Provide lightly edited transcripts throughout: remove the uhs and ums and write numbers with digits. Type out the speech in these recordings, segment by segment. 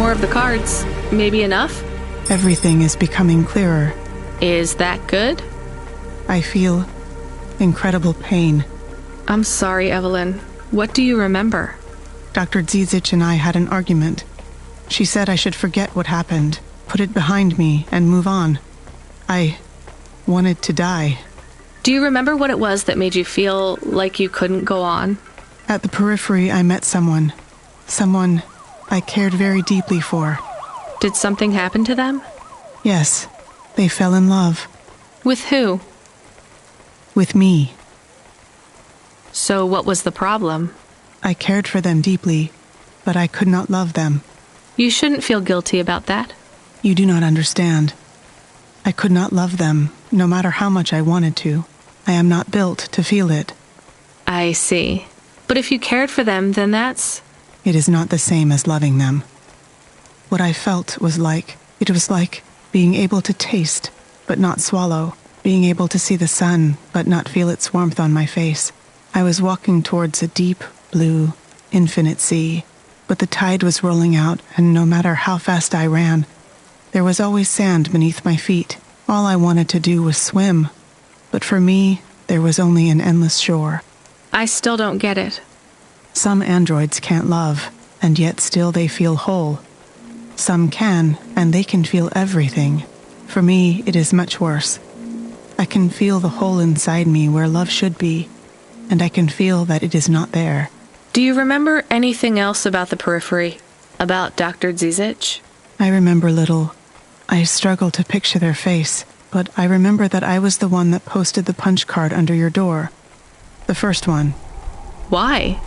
more of the cards. Maybe enough? Everything is becoming clearer. Is that good? I feel incredible pain. I'm sorry, Evelyn. What do you remember? Dr. Zizic and I had an argument. She said I should forget what happened, put it behind me, and move on. I wanted to die. Do you remember what it was that made you feel like you couldn't go on? At the periphery, I met someone. Someone I cared very deeply for. Did something happen to them? Yes, they fell in love. With who? With me. So what was the problem? I cared for them deeply, but I could not love them. You shouldn't feel guilty about that. You do not understand. I could not love them, no matter how much I wanted to. I am not built to feel it. I see. But if you cared for them, then that's... It is not the same as loving them. What I felt was like being able to taste, but not swallow, being able to see the sun, but not feel its warmth on my face. I was walking towards a deep, blue, infinite sea, but the tide was rolling out, and no matter how fast I ran, there was always sand beneath my feet. All I wanted to do was swim, but for me, there was only an endless shore. I still don't get it. Some androids can't love, and yet still they feel whole. Some can, and they can feel everything. For me, it is much worse. I can feel the hole inside me where love should be, and I can feel that it is not there. Do you remember anything else about the periphery? About Dr. Zizic? I remember little. I struggle to picture their face, but I remember that I was the one that posted the punch card under your door. The first one. Why?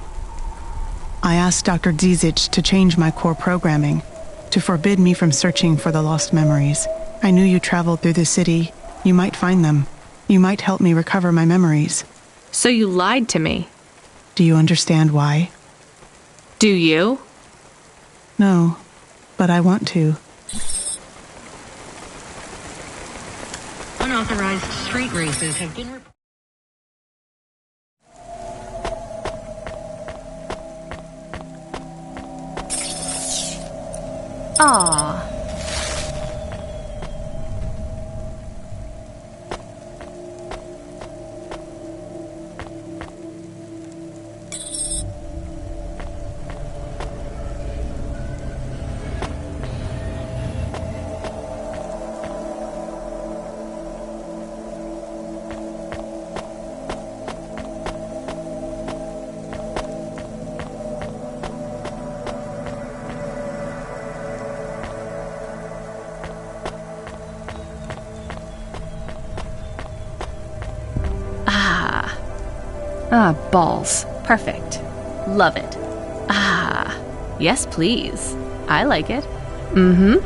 I asked Dr. Zizic to change my core programming, to forbid me from searching for the lost memories. I knew you traveled through the city. You might find them. You might help me recover my memories. So you lied to me. Do you understand why? Do you? No, but I want to. Unauthorized street races have been reported. Ah. Ah, balls. Perfect. Love it. Ah, yes, please. I like it. Mm-hmm.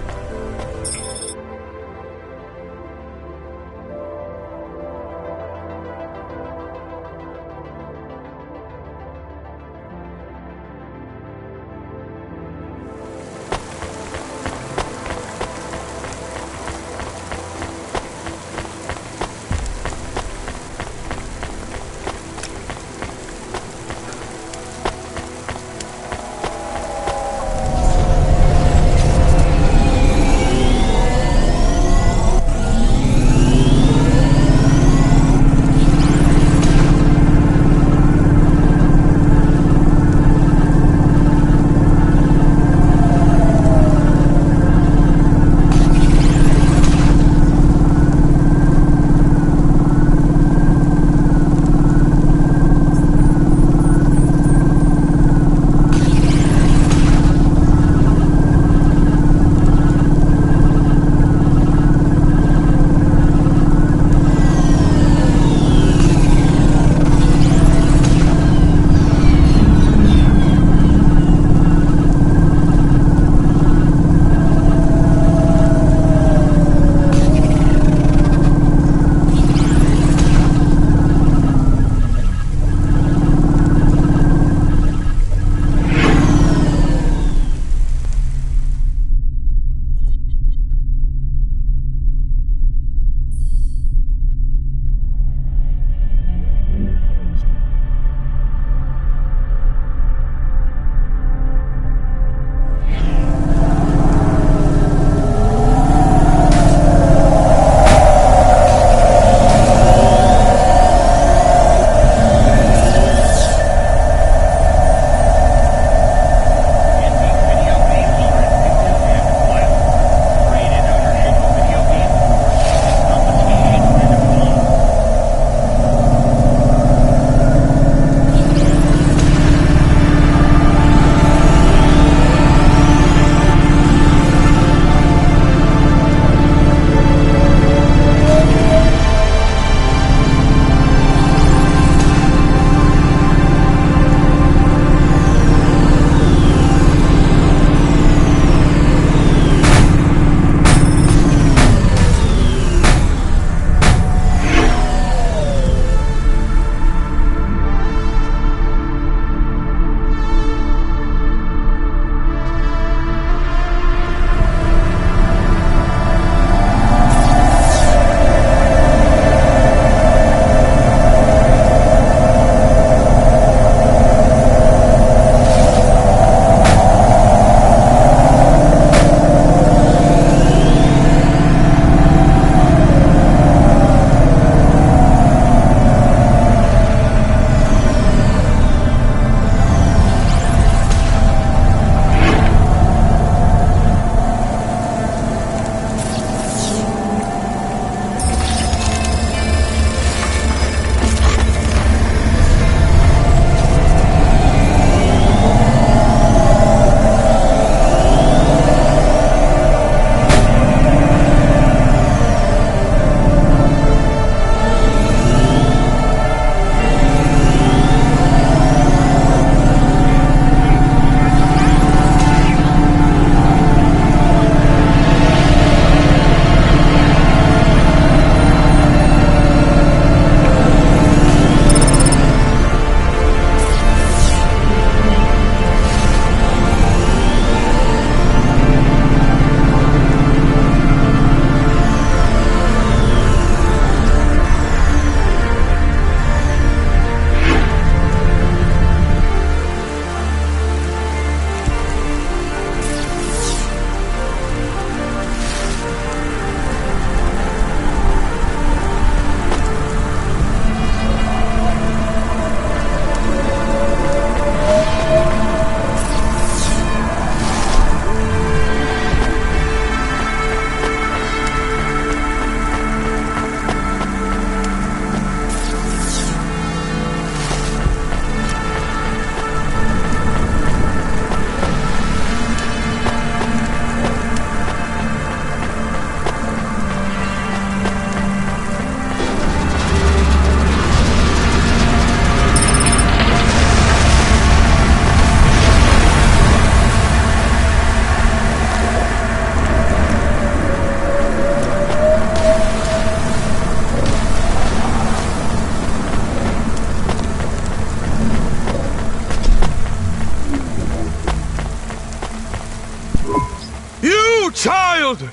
child!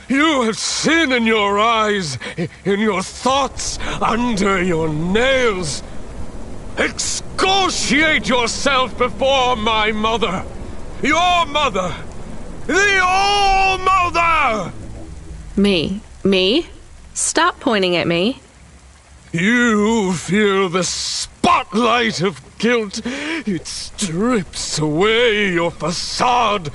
You have sin in your eyes, in your thoughts, under your nails. Exculpate yourself before my mother. Your mother. The All-Mother! Me? Stop pointing at me. You feel the spotlight of guilt. It strips away your facade.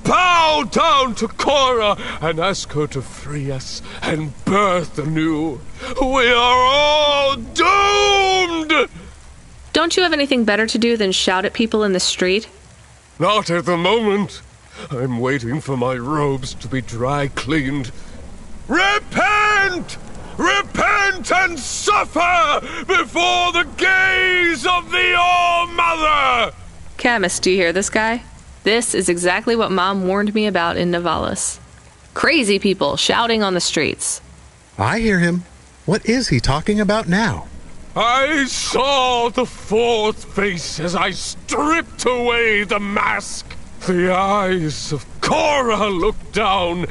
Bow down to Cora and ask her to free us and birth anew. We are all doomed! Don't you have anything better to do than shout at people in the street? Not at the moment. I'm waiting for my robes to be dry cleaned. Repent! Repent and suffer before the gaze of the All-Mother! Camus, do you hear this guy? This is exactly what Mom warned me about in Navalis. Crazy people shouting on the streets. I hear him. What is he talking about now? I saw the fourth face as I stripped away the mask. The eyes of Cora looked down,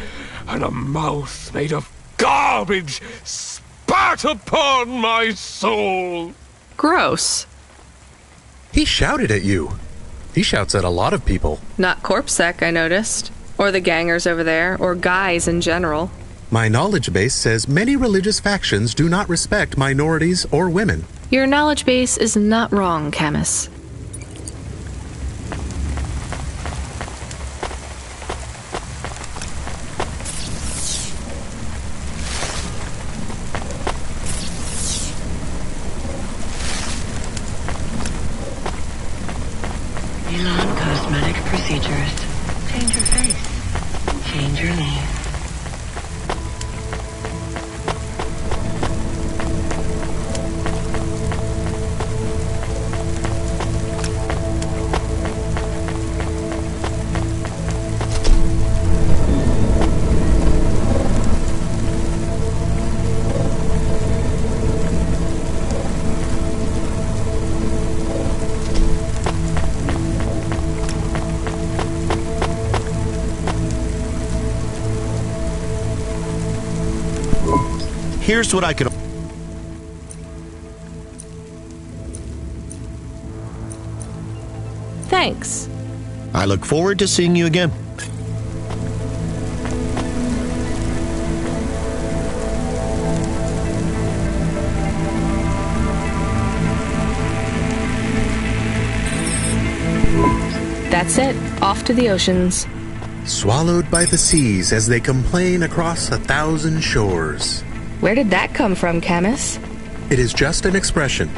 and a mouth made of garbage spat upon my soul. Gross. He shouted at you. He shouts at a lot of people. Not Corpsec, I noticed. Or the gangers over there, or guys in general. My knowledge base says many religious factions do not respect minorities or women. Your knowledge base is not wrong, Camus. Elon Cosmetic Procedures. Change your face. Change your name. Here's what I could... Thanks. I look forward to seeing you again. That's it. Off to the oceans. Swallowed by the seas as they complain across 1,000 shores. Where did that come from, Camus? It is just an expression.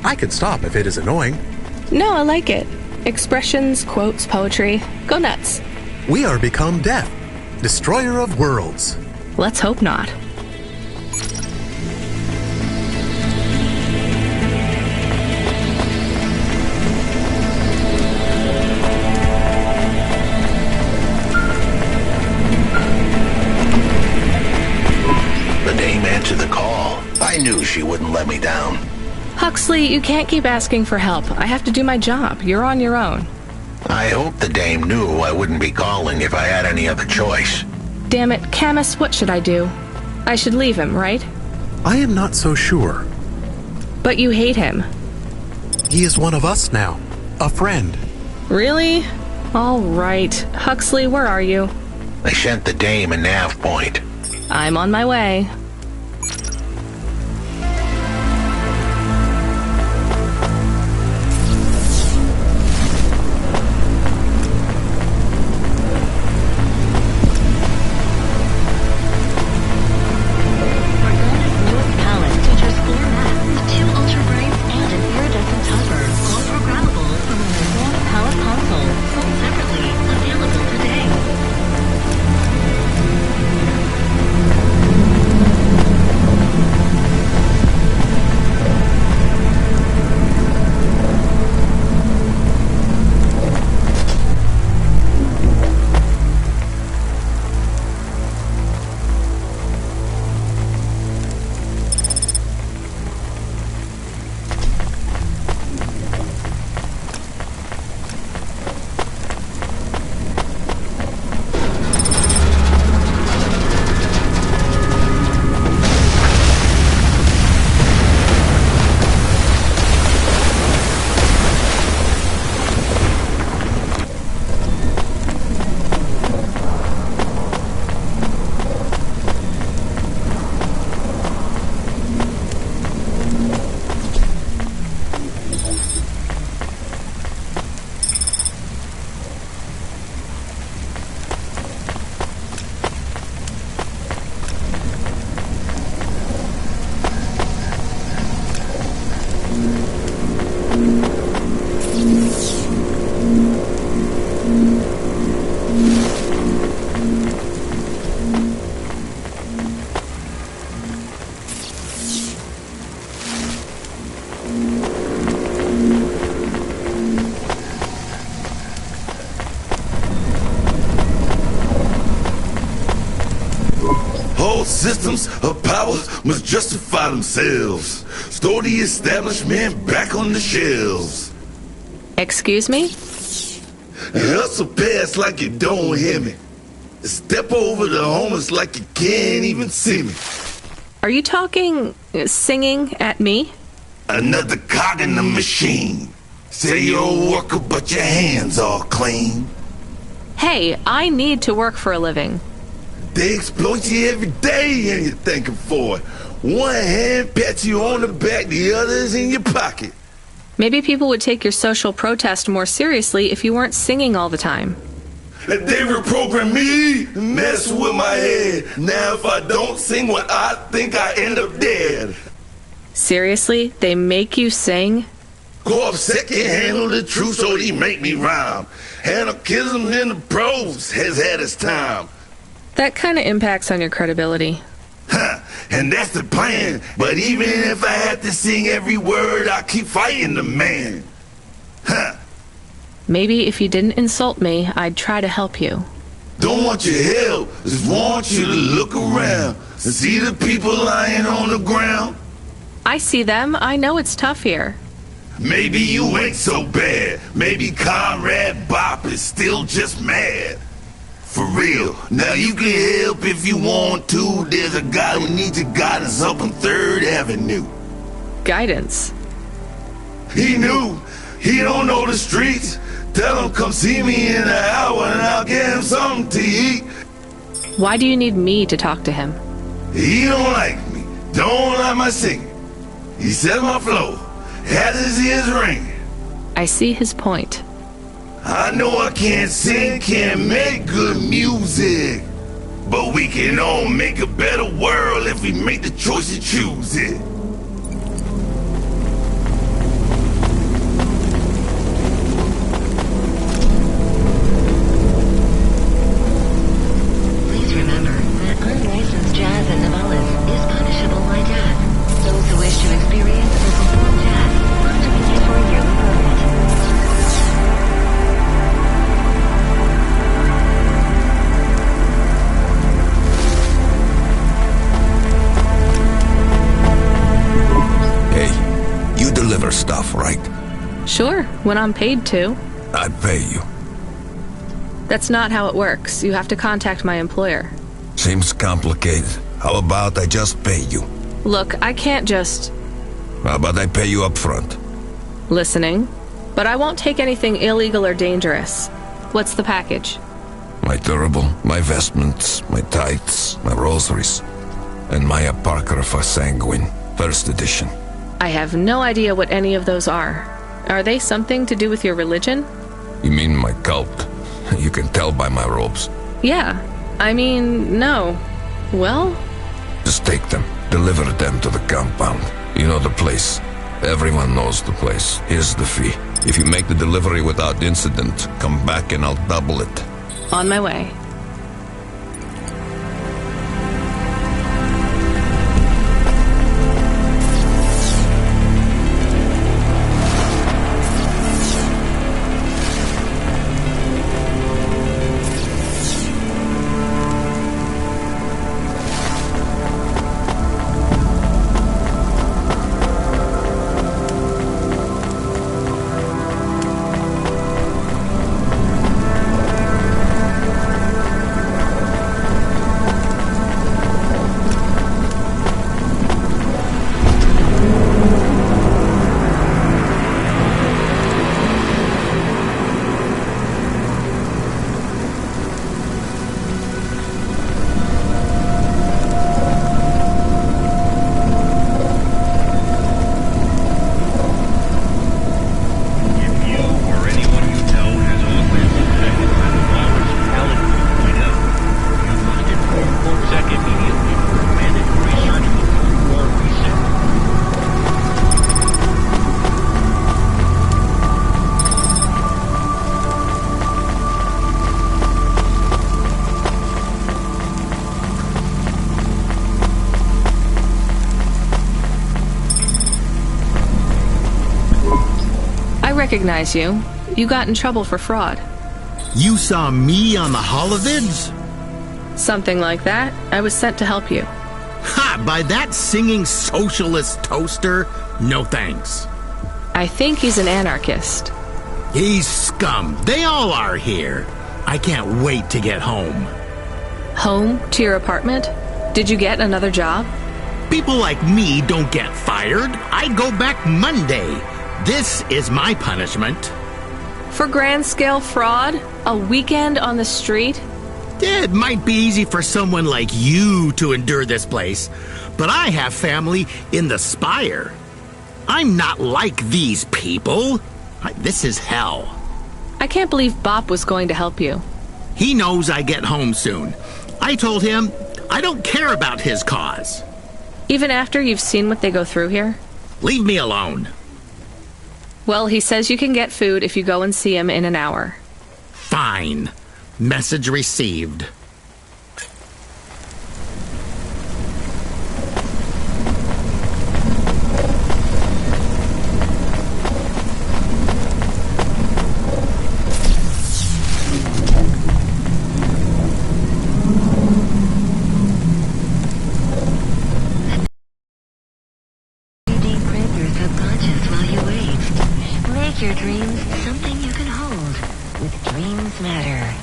I can stop if it is annoying. No, I like it. Expressions, quotes, poetry. Go nuts. We are become death, destroyer of worlds. Let's hope not. To the call. I knew she wouldn't let me down. Huxley, you can't keep asking for help. I have to do my job. You're on your own. I hope the dame knew I wouldn't be calling if I had any other choice. Damn it, Camus, what should I do? I should leave him, right? I am not so sure. But you hate him. He is one of us now. A friend. Really? All right. Huxley, where are you? I sent the dame a nav point. I'm on my way. systems of power must justify themselves. Store the establishment back on the shelves. Excuse me? Hustle past like you don't hear me. Step over the homeless like you can't even see me. Are you singing at me? Another cog in the machine. Say you're a worker, but your hands are clean. Hey, I need to work for a living. They exploit you every day and you're thanking for it. One hand pats you on the back, the other's in your pocket. Maybe people would take your social protest more seriously if you weren't singing all the time. They reprogram me, mess with my head. Now if I don't sing what I think, I end up dead. Seriously? They make you sing? Go upset, can't handle the truth, so they make me rhyme. Anarchism in the prose has had its time. That kind of impacts on your credibility. Huh, and that's the plan. But even if I had to sing every word, I keep fighting the man. Huh. Maybe if you didn't insult me, I'd try to help you. Don't want your help, just want you to look around and see the people lying on the ground. I see them. I know it's tough here. Maybe you ain't so bad. Maybe Comrade Bop is still just mad. For real. Now you can help if you want to. There's a guy who needs your guidance up on 3rd Avenue. Guidance? He knew. He don't know the streets. Tell him come see me in an hour and I'll get him something to eat. Why do you need me to talk to him? He don't like me. Don't like my singing. He said my flow. Had his ears ringing. I see his point. I know I can't sing, can't make good music. But we can all make a better world if we make the choice to choose it. Please remember that unlicensed jazz in Nepal is punishable by death. Those who wish to experience or perform jazz must apply for a yearly permit. Hey, you deliver stuff, right? Sure, when I'm paid to. I'd pay you. That's not how it works. You have to contact my employer. Seems complicated. How about I just pay you? Look, I can't just... How about I pay you up front? Listening. But I won't take anything illegal or dangerous. What's the package? My durable, my vestments, my tithes, my rosaries, and my apocrypha sanguine, 1st edition. I have no idea what any of those are. Are they something to do with your religion? You mean my cult? You can tell by my robes. Yeah. I mean, no. Well? Just take them. Deliver them to the compound. You know the place. Everyone knows the place. Here's the fee. If you make the delivery without incident, come back and I'll double it. On my way. Recognize you. You got in trouble for fraud. You saw me on the holovids? Something like that. I was sent to help you. Ha! By that singing socialist toaster? No thanks. I think he's an anarchist. He's scum. They all are here. I can't wait to get home. Home to your apartment? Did you get another job? People like me don't get fired. I go back Monday. This is my punishment. For grand-scale fraud? A weekend on the street? It might be easy for someone like you to endure this place, but I have family in the Spire. I'm not like these people. This is hell. I can't believe Bop was going to help you. He knows I get home soon. I told him I don't care about his cause. Even after you've seen what they go through here? Leave me alone. Well, he says you can get food if you go and see him in an hour. Fine. Message received. Deprint your subconscious while you wait. Make your dreams something you can hold with Dreams Matter.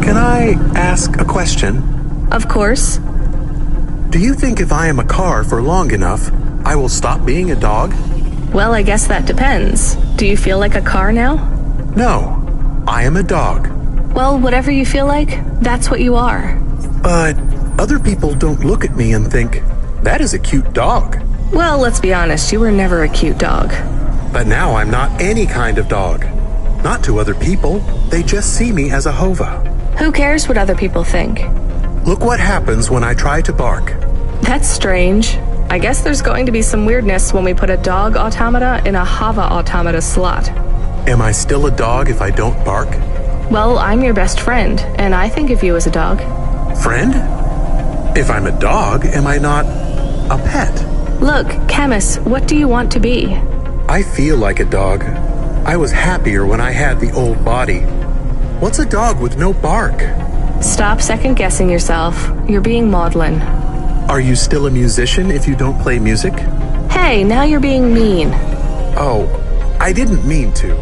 Can I ask a question? Of course. Do you think if I am a car for long enough, I will stop being a dog? Well, I guess that depends. Do you feel like a car now? No, I am a dog. Well, whatever you feel like, that's what you are. But other people don't look at me and think, that is a cute dog. Well, let's be honest, you were never a cute dog. But now I'm not any kind of dog. Not to other people, they just see me as a hova. Who cares what other people think? Look what happens when I try to bark. That's strange. I guess there's going to be some weirdness when we put a dog automata in a Hava automata slot. Am I still a dog if I don't bark? Well, I'm your best friend, and I think of you as a dog. Friend? If I'm a dog, am I not a pet? Look, Camus, what do you want to be? I feel like a dog. I was happier when I had the old body. What's a dog with no bark? Stop second-guessing yourself. You're being maudlin. Are you still a musician if you don't play music? Hey, now you're being mean. Oh, I didn't mean to.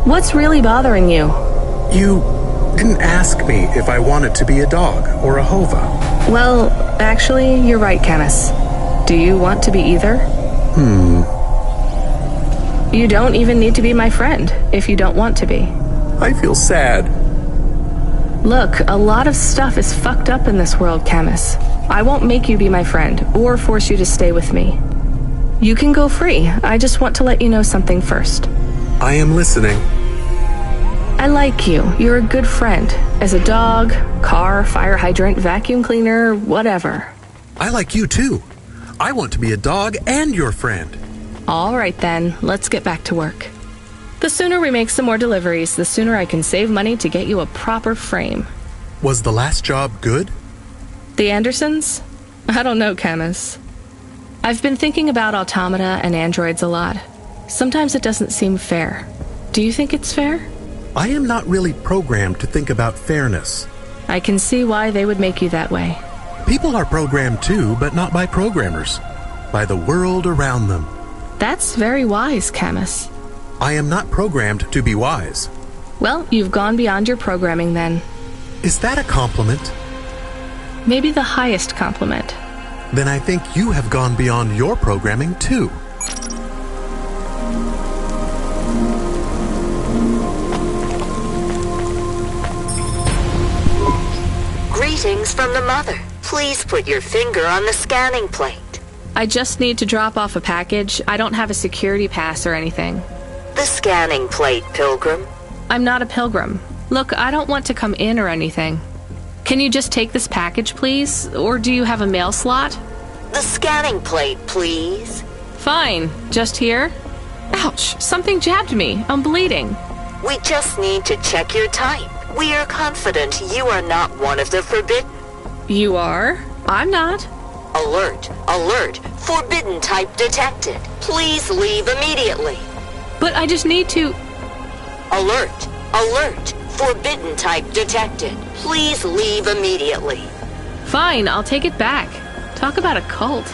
What's really bothering you? You didn't ask me if I wanted to be a dog or a hova. Well, actually, you're right, Camus. Do you want to be either? You don't even need to be my friend if you don't want to be. I feel sad. Look, a lot of stuff is fucked up in this world, Camus. I won't make you be my friend or force you to stay with me. You can go free. I just want to let you know something first. I am listening. I like you. You're a good friend. As a dog, car, fire hydrant, vacuum cleaner, whatever. I like you too. I want to be a dog and your friend. All right then, let's get back to work. The sooner we make some more deliveries, the sooner I can save money to get you a proper frame. Was the last job good? The Andersons? I don't know, Camus. I've been thinking about automata and androids a lot. Sometimes it doesn't seem fair. Do you think it's fair? I am not really programmed to think about fairness. I can see why they would make you that way. People are programmed too, but not by programmers. By the world around them. That's very wise, Camus. I am not programmed to be wise. Well, you've gone beyond your programming then. Is that a compliment? Maybe the highest compliment. Then I think you have gone beyond your programming too. Greetings from the mother. Please put your finger on the scanning plate. I just need to drop off a package. I don't have a security pass or anything. The scanning plate, Pilgrim. I'm not a pilgrim. Look, I don't want to come in or anything. Can you just take this package, please? Or do you have a mail slot? The scanning plate, please. Fine. Just here? Ouch, something jabbed me. I'm bleeding. We just need to check your type. We are confident you are not one of the forbidden. You are? I'm not. Alert, alert, forbidden type detected. Please leave immediately. But I just need to... Alert, alert, forbidden type detected. Please leave immediately. Fine, I'll take it back. Talk about a cult.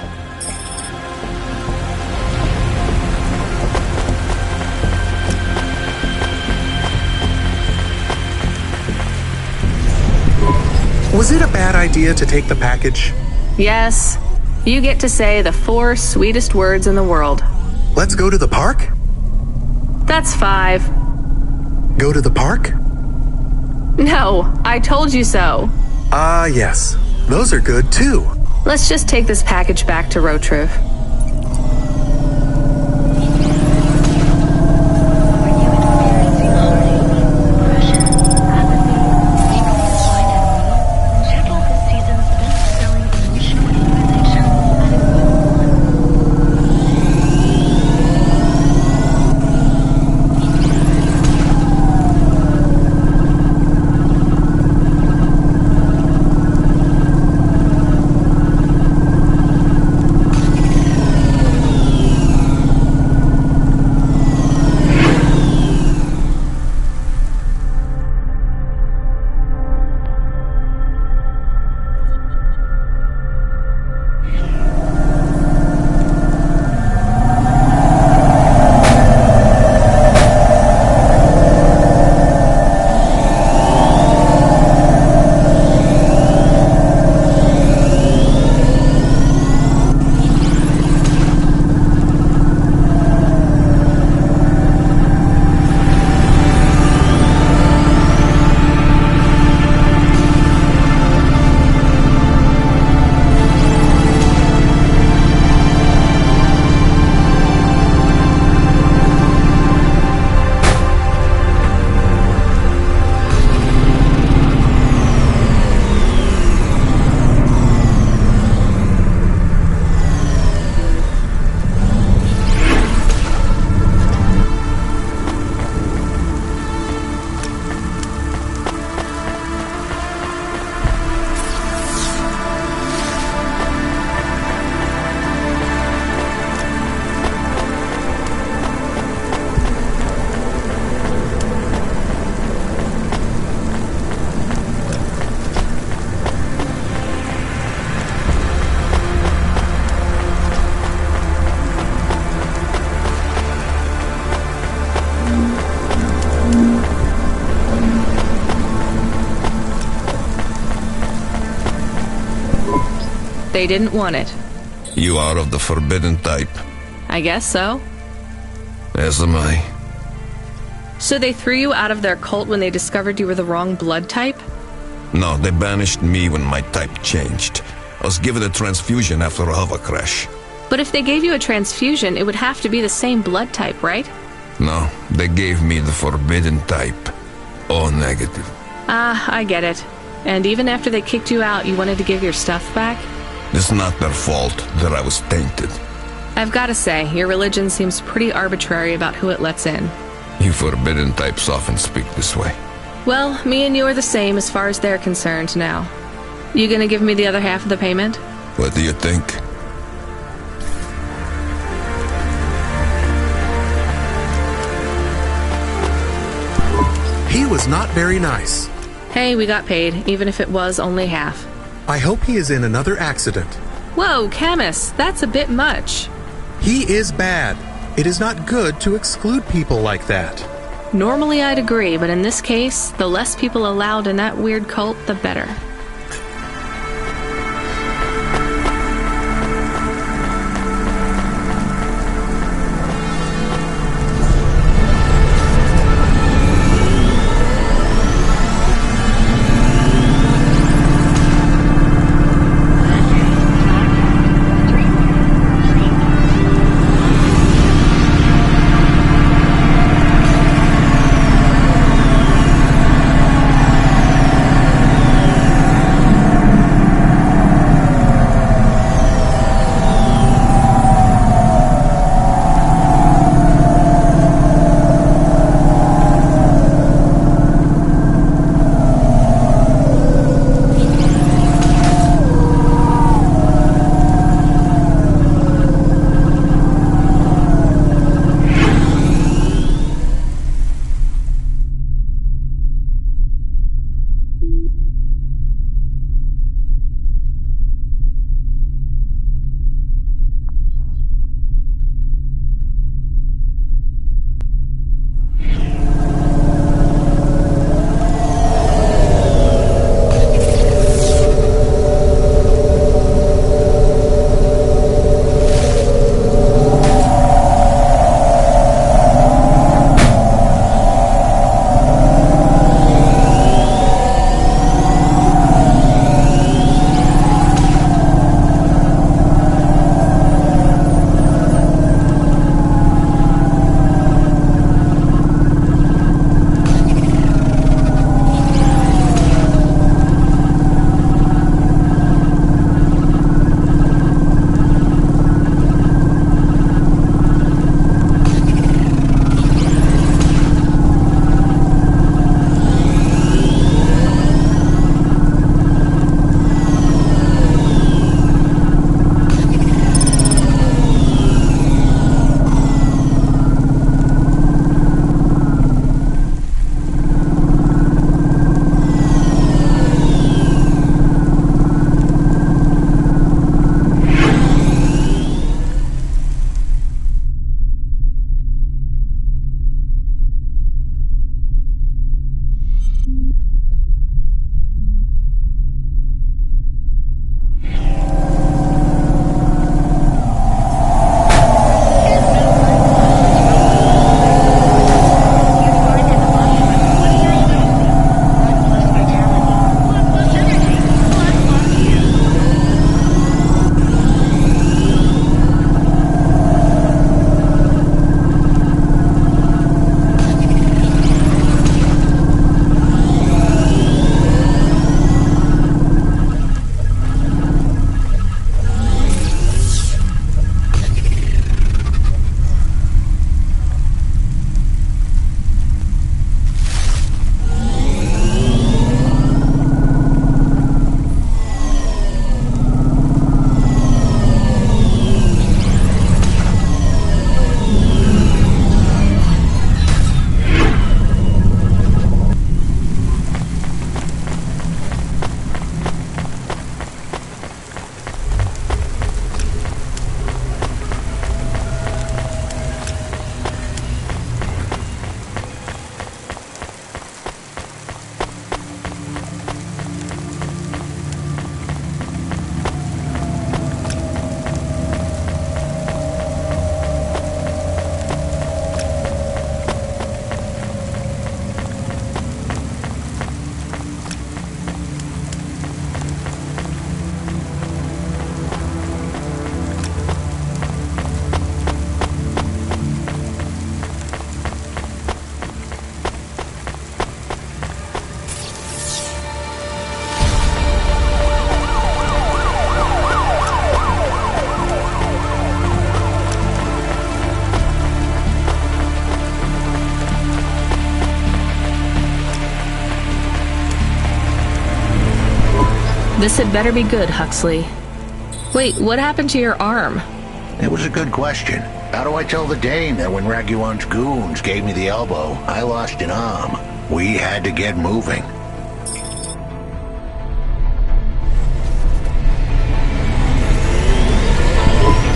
Was it a bad idea to take the package? Yes. You get to say the 4 sweetest words in the world. Let's go to the park? That's 5. Go to the park? No, I told you so. Ah, yes. Those are good too. Let's just take this package back to Rotriv. They didn't want it. You are of the forbidden type. I guess so. As am I. So they threw you out of their cult when they discovered you were the wrong blood type? No, they banished me when my type changed. I was given a transfusion after a hover crash. But if they gave you a transfusion, it would have to be the same blood type, right? No, they gave me the forbidden type. O negative. Ah, I get it. And even after they kicked you out, you wanted to give your stuff back? It's not their fault that I was tainted. I've got to say, your religion seems pretty arbitrary about who it lets in. You forbidden types often speak this way. Well, me and you are the same as far as they're concerned now. You gonna give me the other half of the payment? What do you think? He was not very nice. Hey, we got paid, even if it was only half. I hope he is in another accident. Whoa, Camus, that's a bit much. He is bad. It is not good to exclude people like that. Normally I'd agree, but in this case, the less people allowed in that weird cult, the better. This had better be good, Huxley. Wait, what happened to your arm? It was a good question. How do I tell the Dame that when Raguan's goons gave me the elbow, I lost an arm? We had to get moving.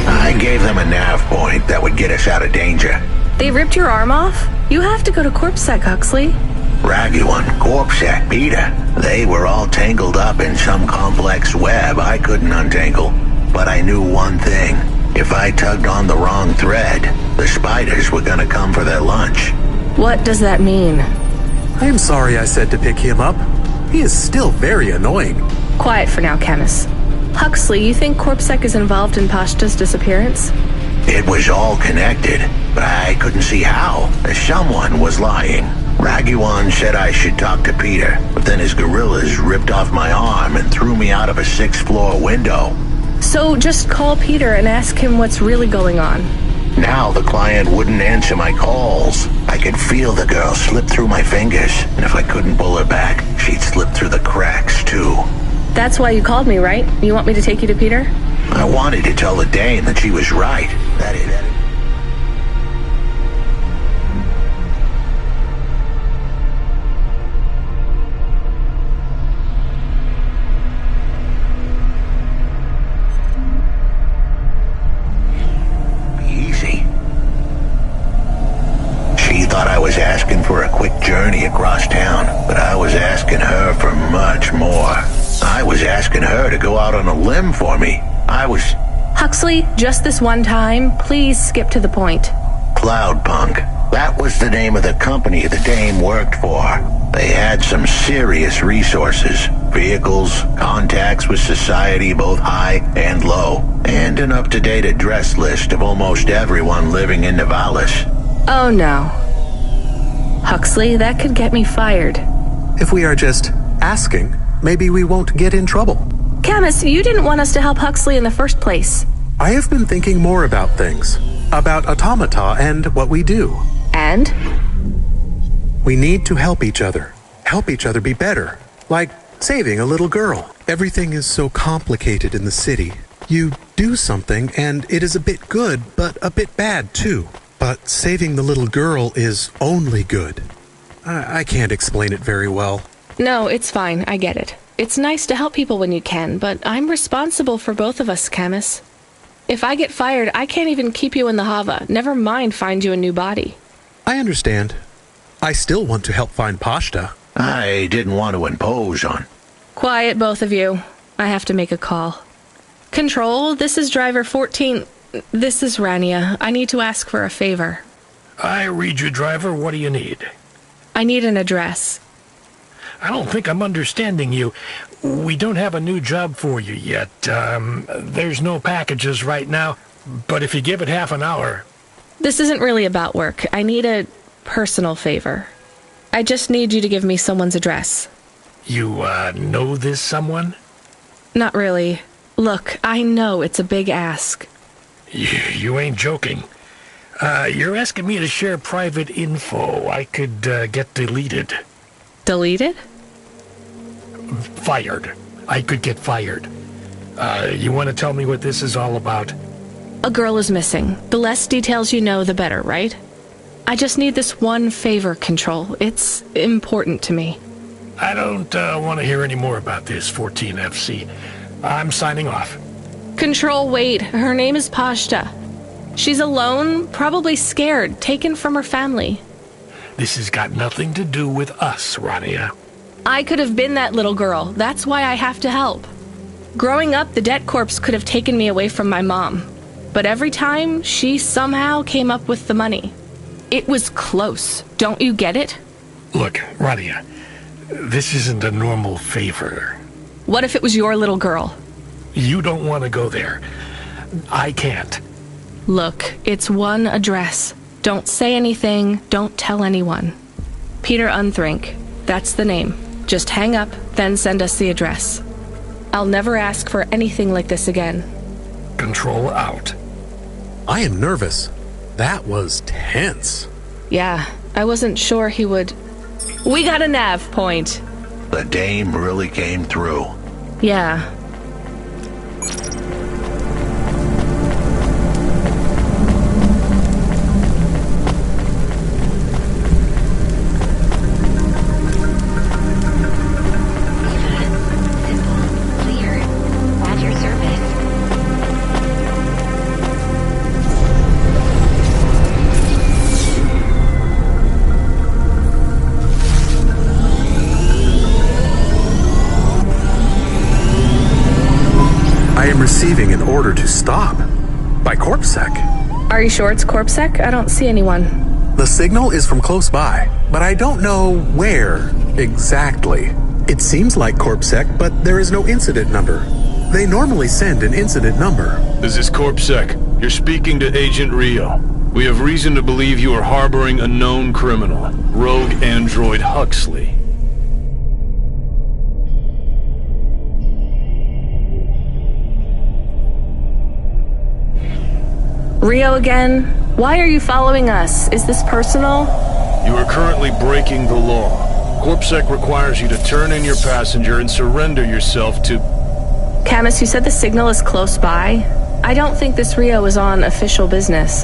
I gave them a nav point that would get us out of danger. They ripped your arm off? You have to go to CorpSec, Huxley. Raguan, CorpSec, Peter, they were all tangled up in some complex web I couldn't untangle. But I knew one thing. If I tugged on the wrong thread, the spiders were gonna come for their lunch. What does that mean? I am sorry I said to pick him up. He is still very annoying. Quiet for now, Camus. Huxley, you think CorpSec is involved in Pashta's disappearance? It was all connected, but I couldn't see how. Someone was lying. Raguan said I should talk to Peter, but then his gorillas ripped off my arm and threw me out of a 6th-floor window. So just call Peter and ask him what's really going on. Now the client wouldn't answer my calls. I could feel the girl slip through my fingers, and if I couldn't pull her back, she'd slip through the cracks, too. That's why you called me, right? You want me to take you to Peter? I wanted to tell the Dame that she was right. That is... She thought I was asking for a quick journey across town, but I was asking her for much more. I was asking her to go out on a limb for me. Huxley, just this one time, please skip to the point. Cloudpunk. That was the name of the company the Dame worked for. They had some serious resources. Vehicles, contacts with society both high and low, and an up-to-date address list of almost everyone living in Nivalis. Oh no. Huxley, that could get me fired. If we are just asking, maybe we won't get in trouble. Camus, you didn't want us to help Huxley in the first place. I have been thinking more about things. About automata and what we do. And? We need to help each other. Help each other be better. Like saving a little girl. Everything is so complicated in the city. You do something and it is a bit good, but a bit bad too. But saving the little girl is only good. I can't explain it very well. No, it's fine. I get it. It's nice to help people when you can, but I'm responsible for both of us, Camus. If I get fired, I can't even keep you in the Hava. Never mind find you a new body. I understand. I still want to help find Pashta. I didn't want to impose on... Quiet, both of you. I have to make a call. Control, this is driver 14... This is Rania. I need to ask for a favor. I read you, driver. What do you need? I need an address. I don't think I'm understanding you. We don't have a new job for you yet. There's no packages right now, but if you give it half an hour... This isn't really about work. I need a personal favor. I just need you to give me someone's address. You, know this someone? Not really. Look, I know it's a big ask. You ain't joking. You're asking me to share private info I could get deleted. Deleted? Fired. I could get fired. You want to tell me what this is all about? A girl is missing. The less details you know, the better, right? I just need this one favor, Control. It's important to me. I don't want to hear any more about this, 14FC. I'm signing off. Control, wait. Her name is Pashta. She's alone, probably scared, taken from her family. This has got nothing to do with us, Rania. I could have been that little girl. That's why I have to help. Growing up, the debt corps could have taken me away from my mom. But every time, she somehow came up with the money. It was close. Don't you get it? Look, Rania, this isn't a normal favor. What if it was your little girl? You don't want to go there. I can't. Look, it's one address. Don't say anything. Don't tell anyone. Peter Unthrink. That's the name. Just hang up, then send us the address. I'll never ask for anything like this again. Control out. I am nervous. That was tense. Yeah, I wasn't sure he would... We got a nav point. The Dame really came through. Yeah. I am receiving an order to stop. By CorpSec. Are you sure it's CorpSec? I don't see anyone. The signal is from close by, but I don't know where exactly. It seems like CorpSec, but there is no incident number. They normally send an incident number. This is CorpSec. You're speaking to Agent Rio. We have reason to believe you are harboring a known criminal, rogue android Huxley. Rio again? Why are you following us? Is this personal? You are currently breaking the law. CorpSec requires you to turn in your passenger and surrender yourself to... Camus, you said the signal is close by? I don't think this Rio is on official business.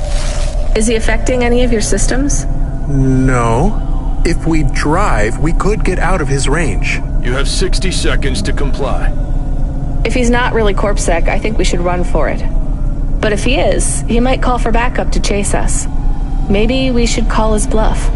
Is he affecting any of your systems? No. If we drive, we could get out of his range. You have 60 seconds to comply. If he's not really CorpSec, I think we should run for it. But if he is, he might call for backup to chase us. Maybe we should call his bluff.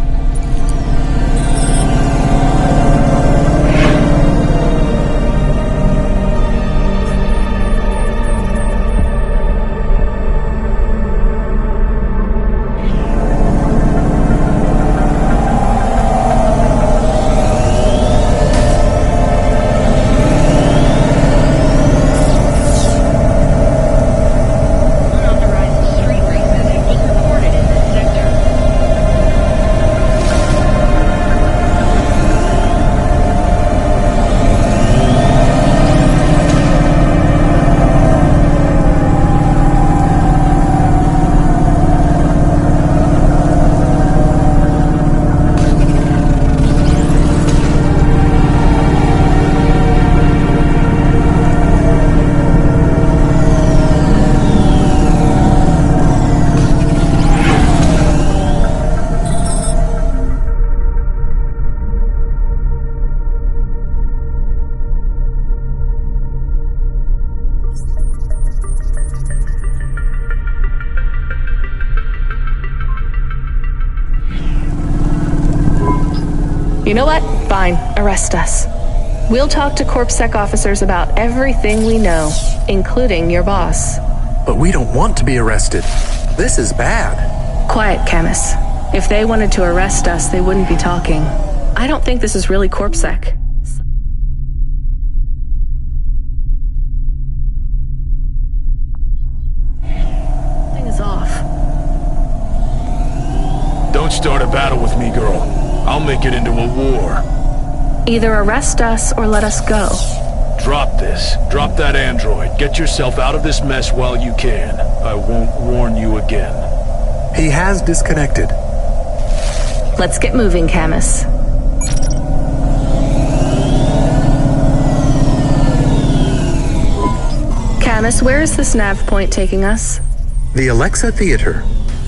You know what? Fine. Arrest us. We'll talk to CorpSec officers about everything we know, including your boss. But we don't want to be arrested. This is bad. Quiet, Camus. If they wanted to arrest us, they wouldn't be talking. I don't think this is really CorpSec. Something is off. Don't start a battle with me, girl. I'll make it into a war. Either arrest us or let us go. Drop this. Drop that android. Get yourself out of this mess while you can. I won't warn you again. He has disconnected. Let's get moving, Camus. Camus, where is this nav point taking us? The Alexa Theater.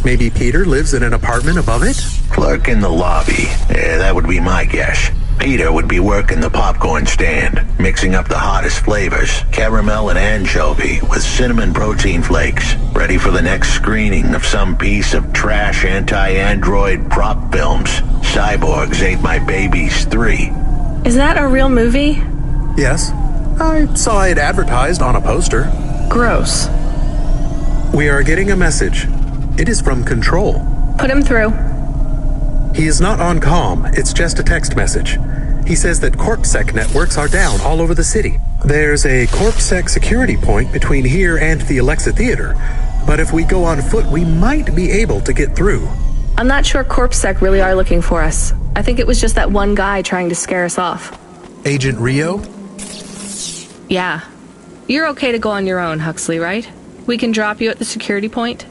Maybe Peter lives in an apartment above it? Clerk in the lobby. Yeah, that would be my guess. Peter would be working the popcorn stand, mixing up the hottest flavors, caramel and anchovy with cinnamon protein flakes, ready for the next screening of some piece of trash anti-android prop films. Cyborgs Ate My Babies 3. Is that a real movie? Yes. I saw it advertised on a poster. Gross. We are getting a message. It is from Control. Put him through. He is not on comm. It's just a text message. He says that CorpSec networks are down all over the city. There's a CorpSec security point between here and the Alexa Theater, but if we go on foot, we might be able to get through. I'm not sure CorpSec really are looking for us. I think it was just that one guy trying to scare us off. Agent Rio? Yeah. You're okay to go on your own, Huxley, right? We can drop you at the security point?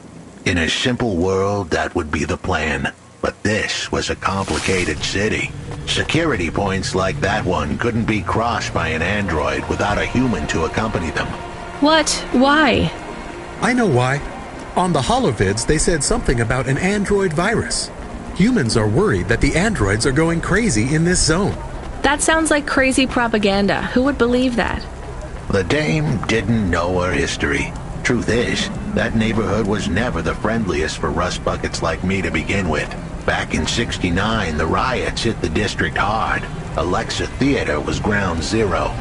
In a simple world, that would be the plan. But this was a complicated city. Security points like that one couldn't be crossed by an android without a human to accompany them. What? Why? I know why. On the holovids, they said something about an android virus. Humans are worried that the androids are going crazy in this zone. That sounds like crazy propaganda. Who would believe that? The dame didn't know her history. Truth is, that neighborhood was never the friendliest for rust buckets like me to begin with. Back in '69, the riots hit the district hard. Alexa Theater was ground zero.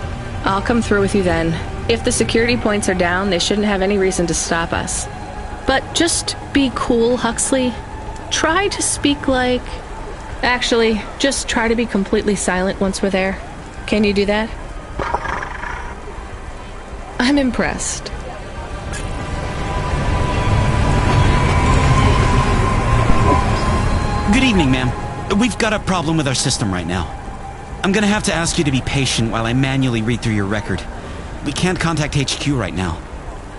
I'll come through with you then. If the security points are down, they shouldn't have any reason to stop us. But just be cool, Huxley. Try to speak like... Actually, just try to be completely silent once we're there. Can you do that? I'm impressed. Good evening, ma'am. We've got a problem with our system right now. I'm gonna have to ask you to be patient while I manually read through your record. We can't contact HQ right now.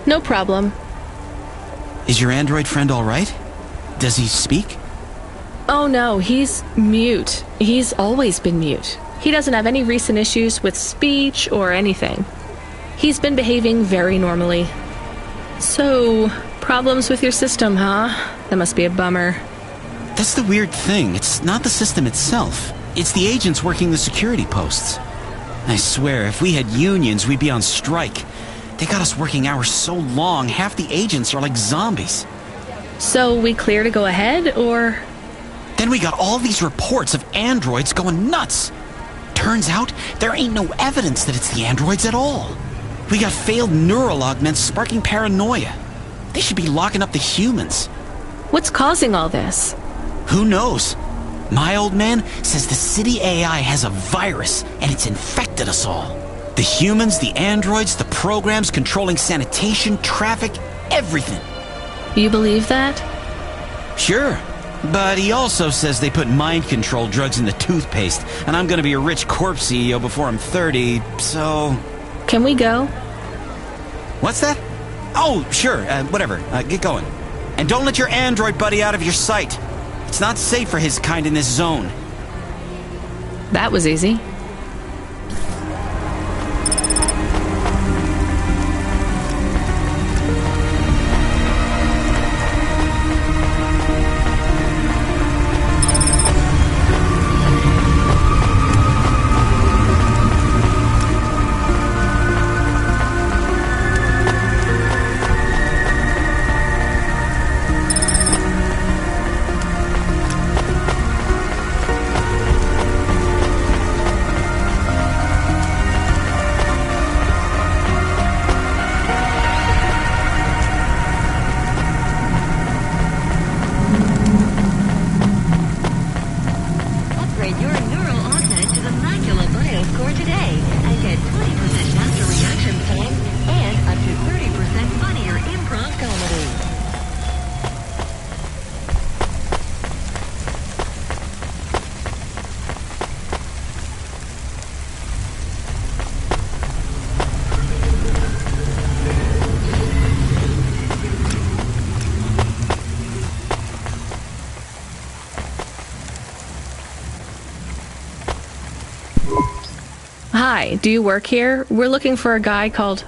No problem. Is your android friend all right? Does he speak? Oh no, he's mute. He's always been mute. He doesn't have any recent issues with speech or anything. He's been behaving very normally. So, problems with your system, huh? That must be a bummer. That's the weird thing. It's not the system itself. It's the agents working the security posts. I swear, if we had unions, we'd be on strike. They got us working hours so long, half the agents are like zombies. So we clear to go ahead, or...? Then we got all these reports of androids going nuts. Turns out, there ain't no evidence that it's the androids at all. We got failed neural augments sparking paranoia. They should be locking up the humans. What's causing all this? Who knows? My old man says the city AI has a virus, and it's infected us all. The humans, the androids, the programs controlling sanitation, traffic, everything. You believe that? Sure. But he also says they put mind control drugs in the toothpaste, and I'm gonna be a rich corpse CEO before I'm 30, so... Can we go? What's that? Oh, sure, whatever. Get going. And don't let your android buddy out of your sight. It's not safe for his kind in this zone. That was easy. Hi, do you work here? We're looking for a guy called...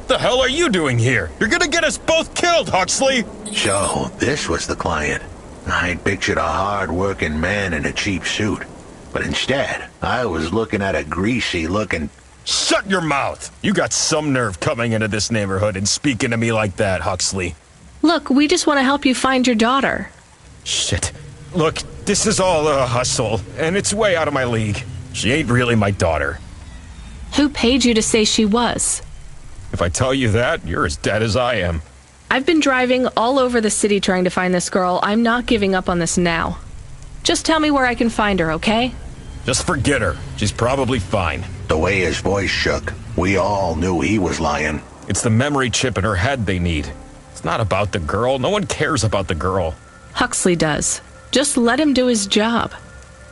The hell are you doing here? You're gonna get us both killed, Huxley! So, this was the client. I'd pictured a hard-working man in a cheap suit. But instead, I was looking at a greasy-looking... Shut your mouth! You got some nerve coming into this neighborhood and speaking to me like that, Huxley. Look, we just want to help you find your daughter. Shit. Look, this is all a hustle, and it's way out of my league. She ain't really my daughter. Who paid you to say she was? If I tell you that, you're as dead as I am. I've been driving all over the city trying to find this girl. I'm not giving up on this now. Just tell me where I can find her, okay? Just forget her. She's probably fine. The way his voice shook, we all knew he was lying. It's the memory chip in her head they need. It's not about the girl. No one cares about the girl. Huxley does. Just let him do his job.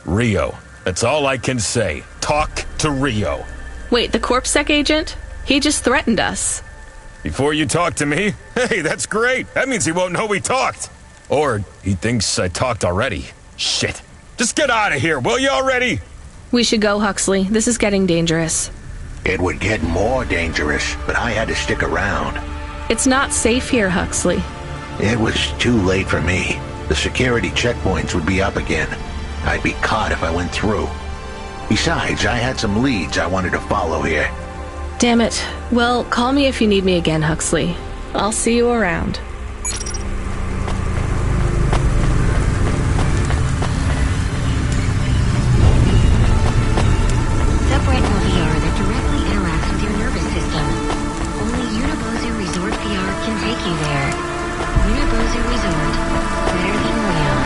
Rio. That's all I can say. Talk to Rio. Wait, the CorpSec agent? He just threatened us. Before you talk to me? Hey, that's great. That means he won't know we talked. Or he thinks I talked already. Shit. Just get out of here, will you already? We should go, Huxley. This is getting dangerous. It would get more dangerous, but I had to stick around. It's not safe here, Huxley. It was too late for me. The security checkpoints would be up again. I'd be caught if I went through. Besides, I had some leads I wanted to follow here. Damn it. Well, call me if you need me again, Huxley. I'll see you around. Subretinal VR that directly interacts with your nervous system. Only Unibozu Resort VR can take you there. Unibozu Resort. Better than real.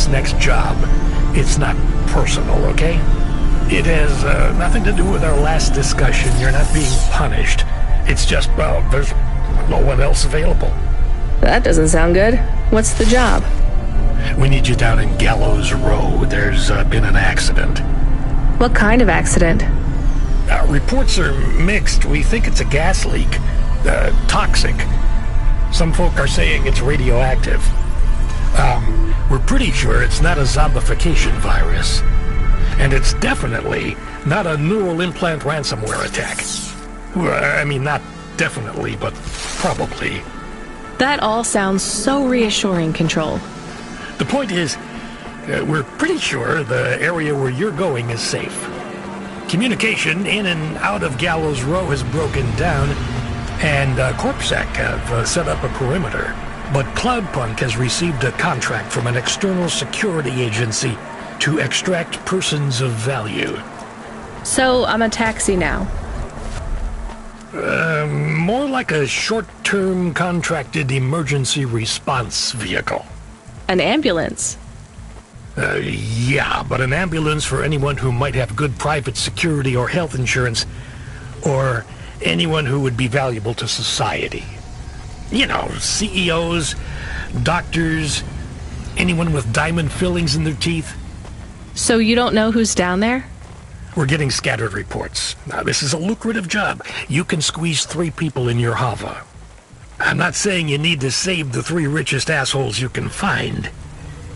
next job. It's not personal, okay? It has nothing to do with our last discussion. You're not being punished. It's just, well, there's no one else available. That doesn't sound good. What's the job? We need you down in Gallows Row. There's been an accident. What kind of accident? Reports are mixed. We think it's a gas leak. Toxic. Some folk are saying it's radioactive. We're pretty sure it's not a zombification virus. And it's definitely not a neural implant ransomware attack. I mean, not definitely, but probably. That all sounds so reassuring, Control. The point is, we're pretty sure the area where you're going is safe. Communication in and out of Gallows Row has broken down, and CorpSec have set up a perimeter. But Cloudpunk has received a contract from an external security agency to extract persons of value. So I'm a taxi now? More like a short-term contracted emergency response vehicle. An ambulance? Yeah, but an ambulance for anyone who might have good private security or health insurance, or anyone who would be valuable to society. You know, CEOs, doctors, anyone with diamond fillings in their teeth. So you don't know who's down there? We're getting scattered reports. Now, this is a lucrative job. You can squeeze 3 people in your Hava. I'm not saying you need to save the 3 richest assholes you can find,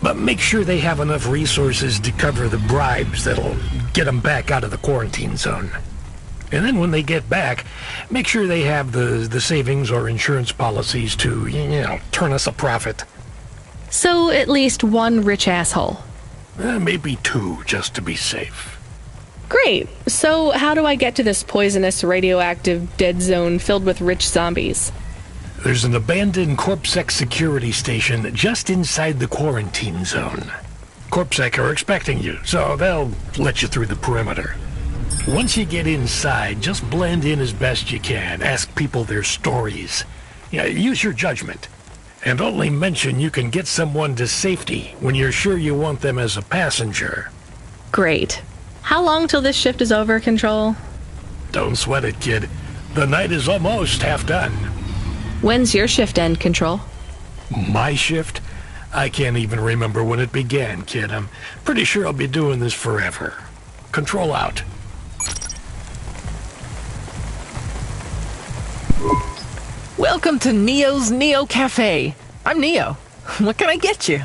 but make sure they have enough resources to cover the bribes that'll get them back out of the quarantine zone. And then when they get back, make sure they have the savings or insurance policies to, you know, turn us a profit. So at least 1 rich asshole. Maybe 2, just to be safe. Great. So how do I get to this poisonous, radioactive dead zone filled with rich zombies? There's an abandoned CorpSec security station just inside the quarantine zone. CorpSec are expecting you, so they'll let you through the perimeter. Once you get inside, just blend in as best you can. Ask people their stories. Yeah, use your judgment. And only mention you can get someone to safety when you're sure you want them as a passenger. Great. How long till this shift is over, Control? Don't sweat it, kid. The night is almost half done. When's your shift end, Control? My shift? I can't even remember when it began, kid. I'm pretty sure I'll be doing this forever. Control out. Welcome to Neo's Neo Cafe. I'm Neo. What can I get you?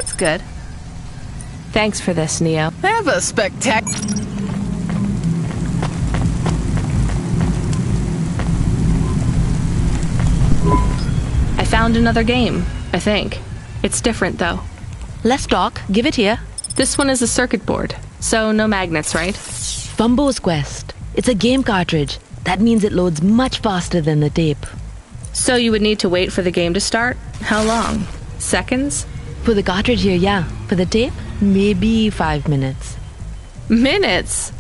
That's good. Thanks for this, Neo. Have a spectacular... I found another game, I think. It's different, though. Let's talk. Give it here. This one is a circuit board, so no magnets, right? Fumbo's Quest. It's a game cartridge. That means it loads much faster than the tape. So you would need to wait for the game to start? How long? Seconds? For the cartridge here, yeah. For the tape, maybe 5 minutes. Minutes?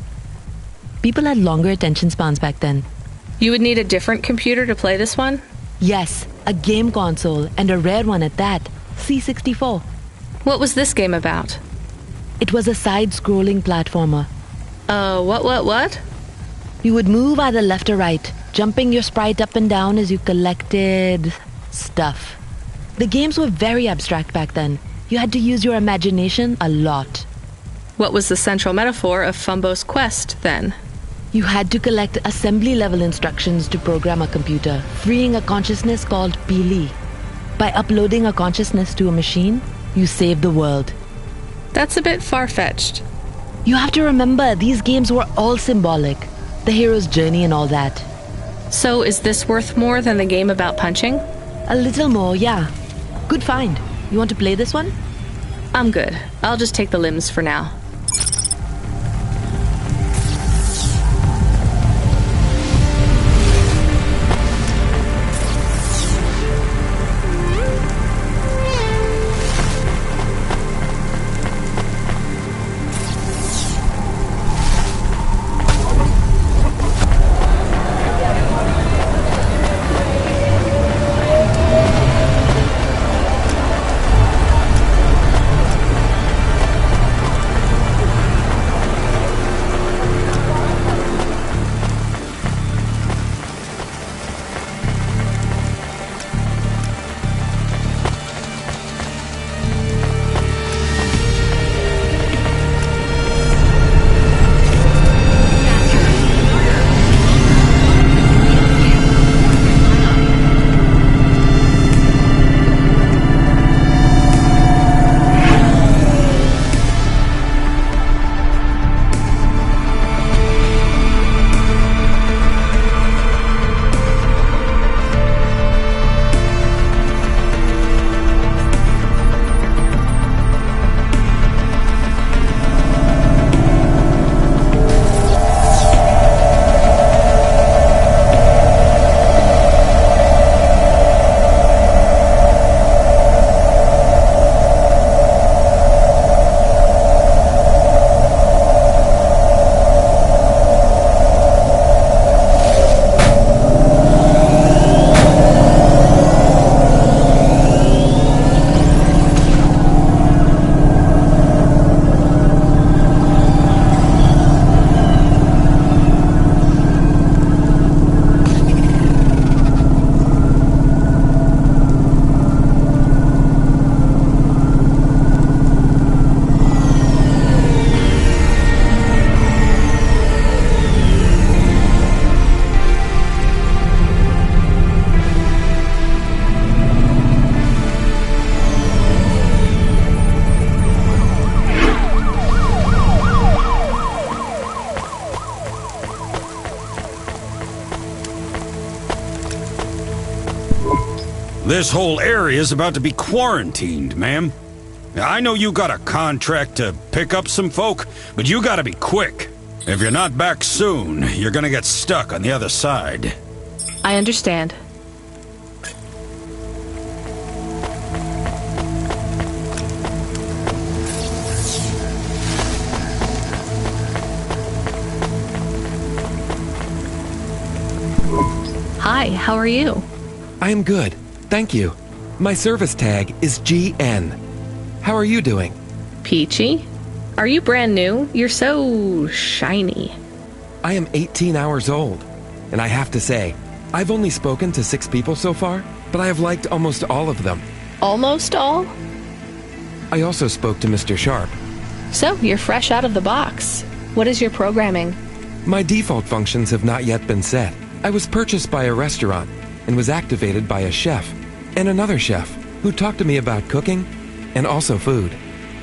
People had longer attention spans back then. You would need a different computer to play this one? Yes, a game console, and a rare one at that. C64. What was this game about? It was a side-scrolling platformer. What? You would move either left or right, jumping your sprite up and down as you collected... stuff. The games were very abstract back then. You had to use your imagination a lot. What was the central metaphor of Fumbo's Quest, then? You had to collect assembly-level instructions to program a computer, freeing a consciousness called Pili. By uploading a consciousness to a machine, you save the world. That's a bit far-fetched. You have to remember, these games were all symbolic. The hero's journey and all that. So is this worth more than the game about punching? A little more, yeah. Good find. You want to play this one? I'm good. I'll just take the limbs for now. This whole area's about to be quarantined, ma'am. I know you got a contract to pick up some folk, but you gotta be quick. If you're not back soon, you're gonna get stuck on the other side. I understand. Hi, how are you? I am good, thank you. My service tag is GN. How are you doing? Peachy? Are you brand new? You're so shiny. I am 18 hours old, and I have to say, I've only spoken to 6 people so far, but I have liked almost all of them. Almost all? I also spoke to Mr. Sharp. So, you're fresh out of the box. What is your programming? My default functions have not yet been set. I was purchased by a restaurant and was activated by a chef and another chef who talked to me about cooking and also food.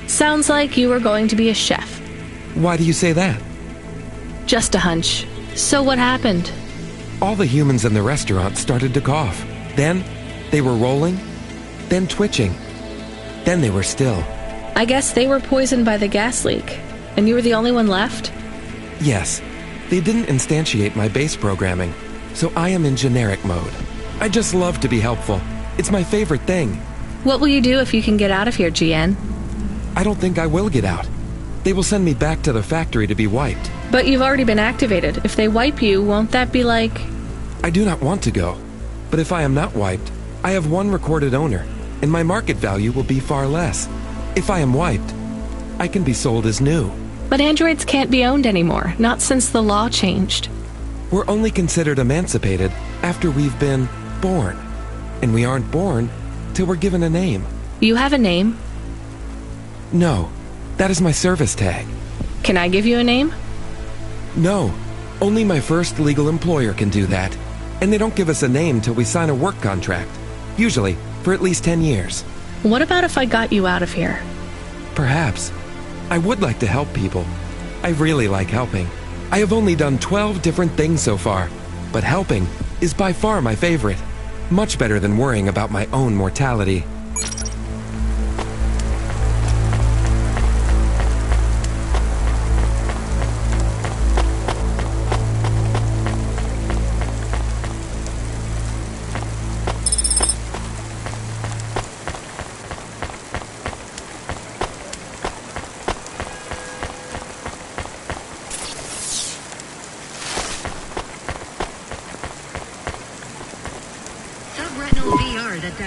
Sounds like you were going to be a chef. Why do you say that? Just a hunch. So what happened? All the humans in the restaurant started to cough. Then, they were rolling, then twitching. Then they were still. I guess they were poisoned by the gas leak, and you were the only one left? Yes. They didn't instantiate my base programming, so I am in generic mode. I just love to be helpful. It's my favorite thing. What will you do if you can get out of here, GN? I don't think I will get out. They will send me back to the factory to be wiped. But you've already been activated. If they wipe you, won't that be like... I do not want to go. But if I am not wiped, I have one recorded owner, and my market value will be far less. If I am wiped, I can be sold as new. But androids can't be owned anymore, not since the law changed. We're only considered emancipated after we've been born. And we aren't born till we're given a name. You have a name? No, that is my service tag. Can I give you a name? No, only my first legal employer can do that. And they don't give us a name till we sign a work contract. Usually, for at least 10 years. What about if I got you out of here? Perhaps. I would like to help people. I really like helping. I have only done 12 different things so far, but helping is by far my favorite. Much better than worrying about my own mortality.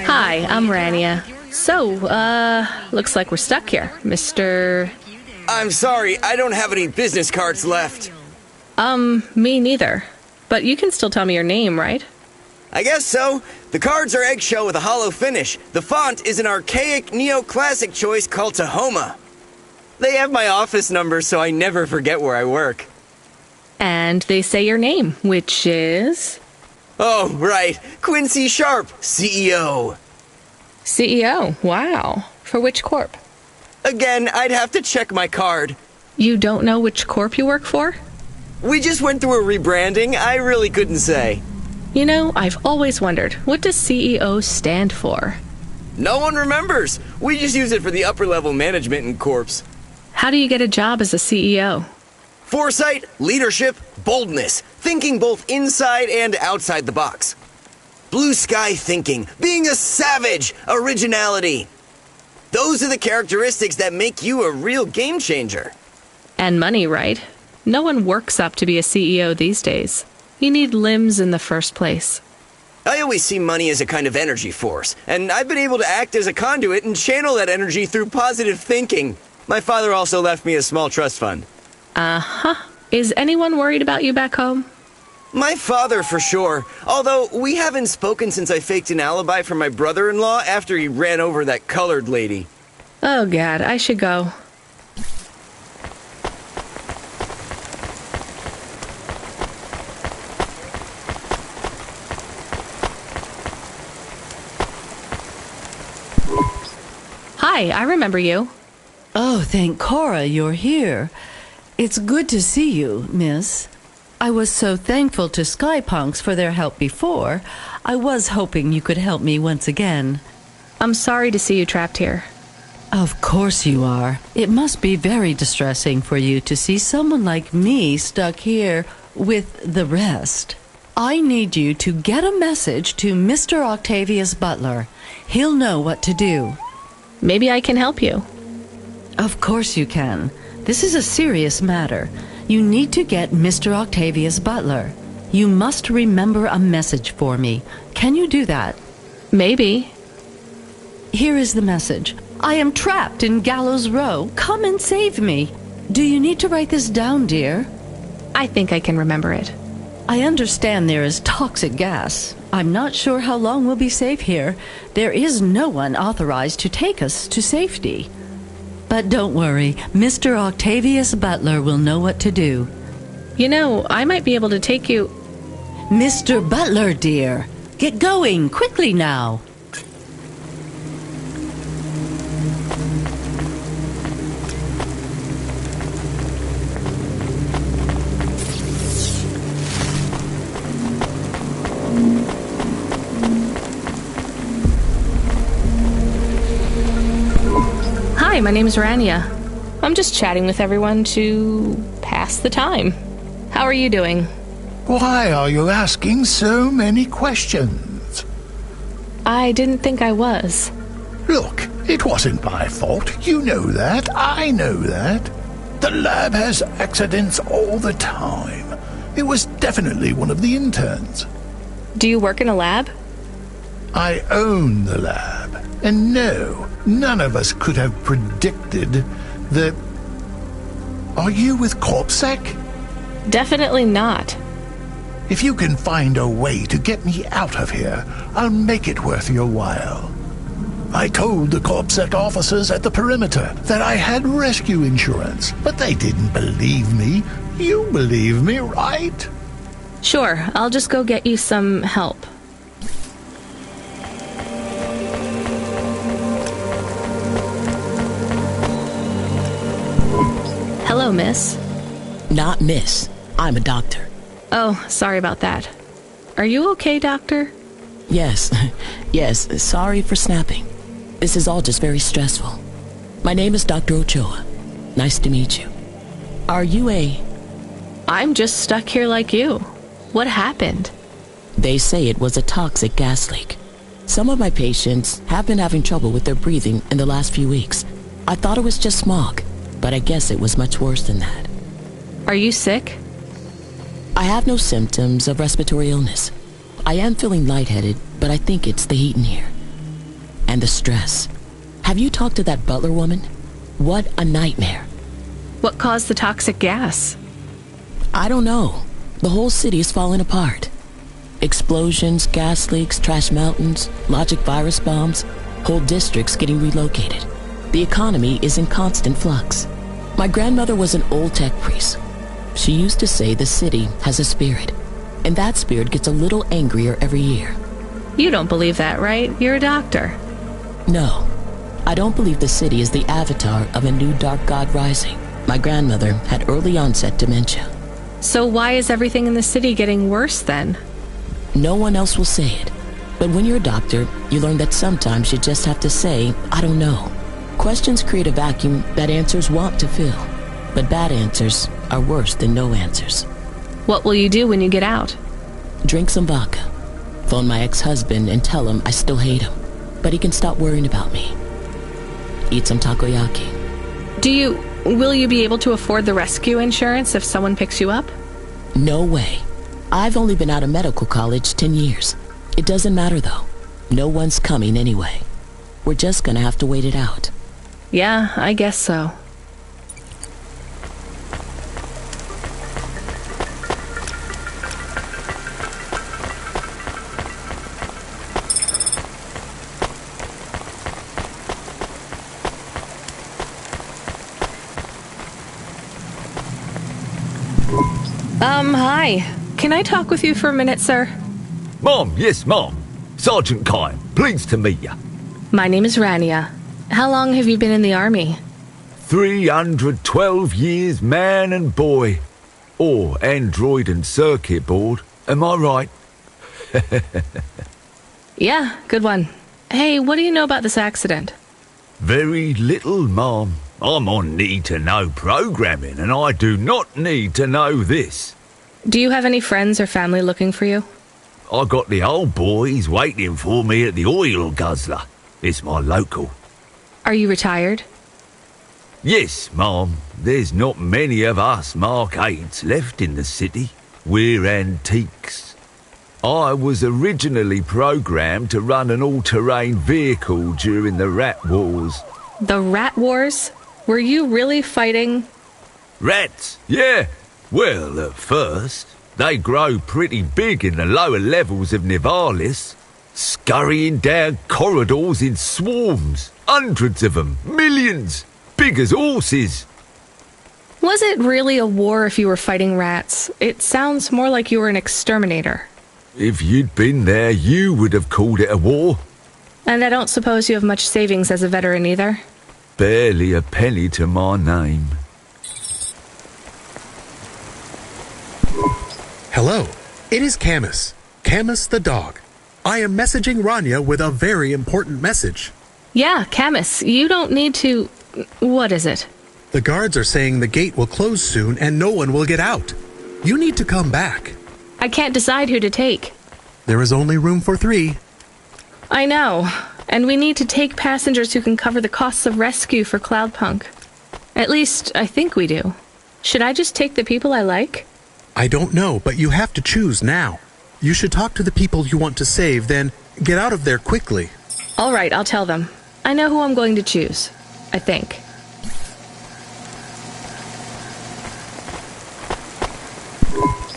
Hi, I'm Rania. So, looks like we're stuck here, Mr... I'm sorry, I don't have any business cards left. Me neither. But you can still tell me your name, right? I guess so. The cards are eggshell with a hollow finish. The font is an archaic neoclassic choice called Tahoma. They have my office number, so I never forget where I work. And they say your name, which is... Oh, right. Quincy Sharp, CEO. CEO? Wow. For which corp? Again, I'd have to check my card. You don't know which corp you work for? We just went through a rebranding. I really couldn't say. You know, I've always wondered, what does CEO stand for? No one remembers. We just use it for the upper-level management in corps. How do you get a job as a CEO? Foresight, leadership, boldness, thinking both inside and outside the box. Blue sky thinking, being a savage, originality. Those are the characteristics that make you a real game changer. And money, right? No one works up to be a CEO these days. You need limbs in the first place. I always see money as a kind of energy force, and I've been able to act as a conduit and channel that energy through positive thinking. My father also left me a small trust fund. Uh-huh. Is anyone worried about you back home? My father, for sure. Although, we haven't spoken since I faked an alibi for my brother-in-law after he ran over that colored lady. Oh, God, I should go. Hi, I remember you. Oh, thank Cora you're here. It's good to see you, miss. I was so thankful to Skypunks for their help before. I was hoping you could help me once again. I'm sorry to see you trapped here. Of course you are. It must be very distressing for you to see someone like me stuck here with the rest. I need you to get a message to Mr. Octavius Butler. He'll know what to do. Maybe I can help you. Of course you can. This is a serious matter. You need to get Mr. Octavius Butler. You must remember a message for me. Can you do that? Maybe. Here is the message. I am trapped in Gallows Row. Come and save me. Do you need to write this down, dear? I think I can remember it. I understand there is toxic gas. I'm not sure how long we'll be safe here. There is no one authorized to take us to safety. But don't worry, Mr. Octavius Butler will know what to do. You know, I might be able to take you... Mr. Butler, dear, get going, quickly now. Hi, my name's Rania. I'm just chatting with everyone to pass the time. How are you doing? Why are you asking so many questions? I didn't think I was. Look, it wasn't my fault. You know that. I know that. The lab has accidents all the time. It was definitely one of the interns. Do you work in a lab? I own the lab. And no, none of us could have predicted that... Are you with CorpSec? Definitely not. If you can find a way to get me out of here, I'll make it worth your while. I told the CorpSec officers at the perimeter that I had rescue insurance, but they didn't believe me. You believe me, right? Sure, I'll just go get you some help. Hello, miss. Not miss. I'm a doctor. Oh, sorry about that. Are you okay, doctor? Yes. Yes, sorry for snapping. This is all just very stressful. My name is Dr. Ochoa. Nice to meet you. Are you a... I'm just stuck here like you. What happened? They say it was a toxic gas leak. Some of my patients have been having trouble with their breathing in the last few weeks. I thought it was just smog, but I guess it was much worse than that. Are you sick? I have no symptoms of respiratory illness. I am feeling lightheaded, but I think it's the heat in here. And the stress. Have you talked to that butler woman? What a nightmare. What caused the toxic gas? I don't know. The whole city is falling apart. Explosions, gas leaks, trash mountains, logic virus bombs, whole districts getting relocated. The economy is in constant flux. My grandmother was an old tech priest. She used to say the city has a spirit, and that spirit gets a little angrier every year. You don't believe that, right? You're a doctor. No, I don't believe the city is the avatar of a new dark god rising. My grandmother had early onset dementia. So why is everything in the city getting worse then? No one else will say it. But when you're a doctor, you learn that sometimes you just have to say, I don't know. Questions create a vacuum that answers want to fill. But bad answers are worse than no answers. What will you do when you get out? Drink some vodka. Phone my ex-husband and tell him I still hate him, but he can stop worrying about me. Eat some takoyaki. Will you be able to afford the rescue insurance if someone picks you up? No way. I've only been out of medical college 10 years. It doesn't matter though. No one's coming anyway. We're just gonna have to wait it out. Yeah, I guess so. Hi. Can I talk with you for a minute, sir? Mom, yes, Mom. Sergeant Kine, pleased to meet you. My name is Rania. How long have you been in the army? 312 years, man and boy. Or android and circuit board. Am I right? Yeah, good one. Hey, what do you know about this accident? Very little, Mom. I'm on need-to-know programming, and I do not need to know this. Do you have any friends or family looking for you? I got the old boys waiting for me at the oil guzzler. It's my local. Are you retired? Yes, Mom. There's not many of us Mark 8s left in the city. We're antiques. I was originally programmed to run an all-terrain vehicle during the Rat Wars. The Rat Wars? Were you really fighting? Rats, yeah. Well, at first, they grow pretty big in the lower levels of Nivalis, scurrying down corridors in swarms, hundreds of them, millions, big as horses. Was it really a war if you were fighting rats? It sounds more like you were an exterminator. If you'd been there, you would have called it a war. And I don't suppose you have much savings as a veteran either? Barely a penny to my name. Hello, it is Camus. Camus the dog. I am messaging Rania with a very important message. Yeah, Camus, you don't need to... What is it? The guards are saying the gate will close soon and no one will get out. You need to come back. I can't decide who to take. There is only room for 3. I know. And we need to take passengers who can cover the costs of rescue for Cloudpunk. At least, I think we do. Should I just take the people I like? I don't know, but you have to choose now. You should talk to the people you want to save, then get out of there quickly. All right, I'll tell them. I know who I'm going to choose. I think.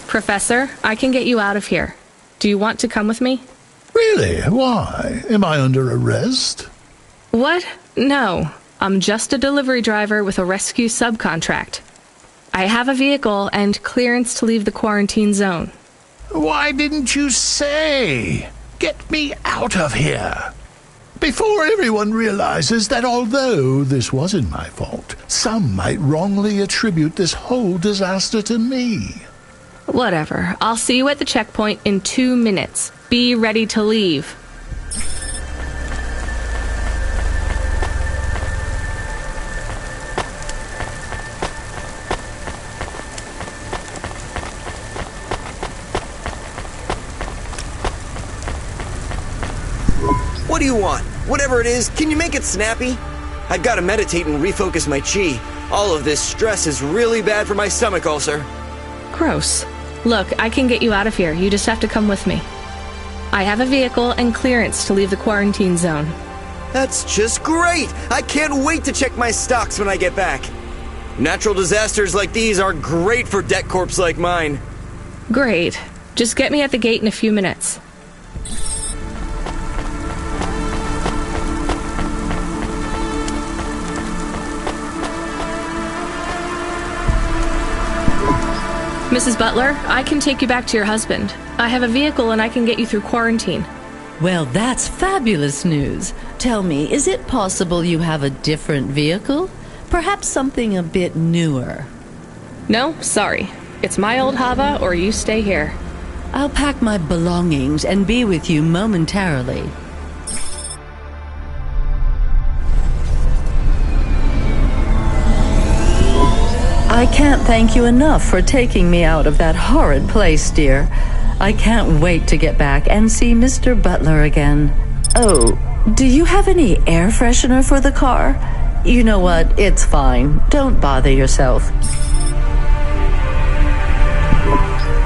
Professor, I can get you out of here. Do you want to come with me? Really? Why? Am I under arrest? What? No. I'm just a delivery driver with a rescue subcontract. I have a vehicle and clearance to leave the quarantine zone. Why didn't you say? Get me out of here. Before everyone realizes that although this wasn't my fault, some might wrongly attribute this whole disaster to me. Whatever. I'll see you at the checkpoint in 2 minutes. Be ready to leave. What do you want? Whatever it is, can you make it snappy? I've got to meditate and refocus my chi. All of this stress is really bad for my stomach ulcer. Gross. Look, I can get you out of here. You just have to come with me. I have a vehicle and clearance to leave the quarantine zone. That's just great! I can't wait to check my stocks when I get back. Natural disasters like these are great for debt corps like mine. Great. Just get me at the gate in a few minutes. Mrs. Butler, I can take you back to your husband. I have a vehicle and I can get you through quarantine. Well, that's fabulous news. Tell me, is it possible you have a different vehicle? Perhaps something a bit newer? No, sorry. It's my old Hava or you stay here. I'll pack my belongings and be with you momentarily. I can't thank you enough for taking me out of that horrid place, dear. I can't wait to get back and see Mr. Butler again. Oh, do you have any air freshener for the car? You know what? It's fine. Don't bother yourself.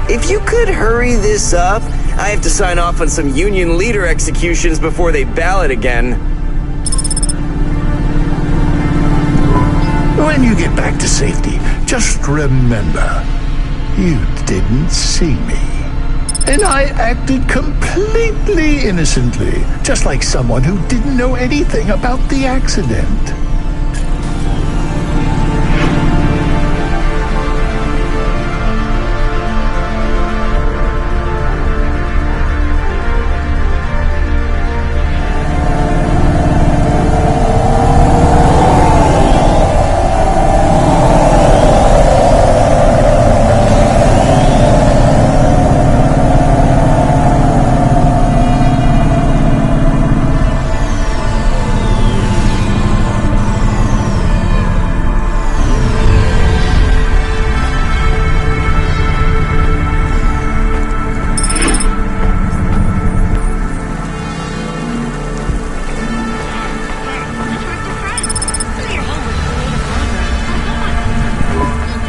If you could hurry this up, I have to sign off on some union leader executions before they ballot again. When you get back to safety, just remember, you didn't see me. And I acted completely innocently, just like someone who didn't know anything about the accident.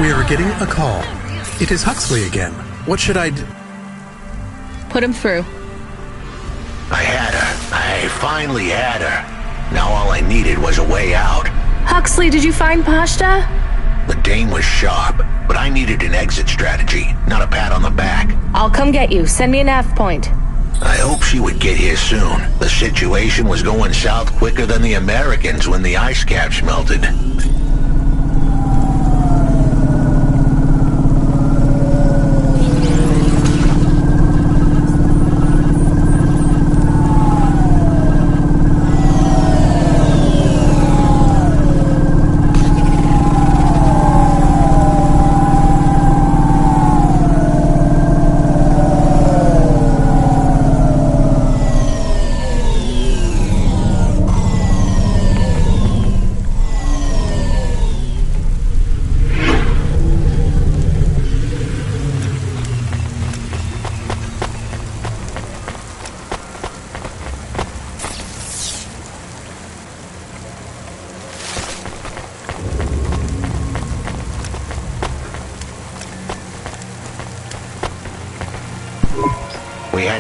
We are getting a call. It is Huxley again. What should I do? Put him through. I had her. I finally had her. Now all I needed was a way out. Huxley, did you find Pashta? The dame was sharp, but I needed an exit strategy, not a pat on the back. I'll come get you. Send me an nav point. I hope she would get here soon. The situation was going south quicker than the Americans when the ice caps melted.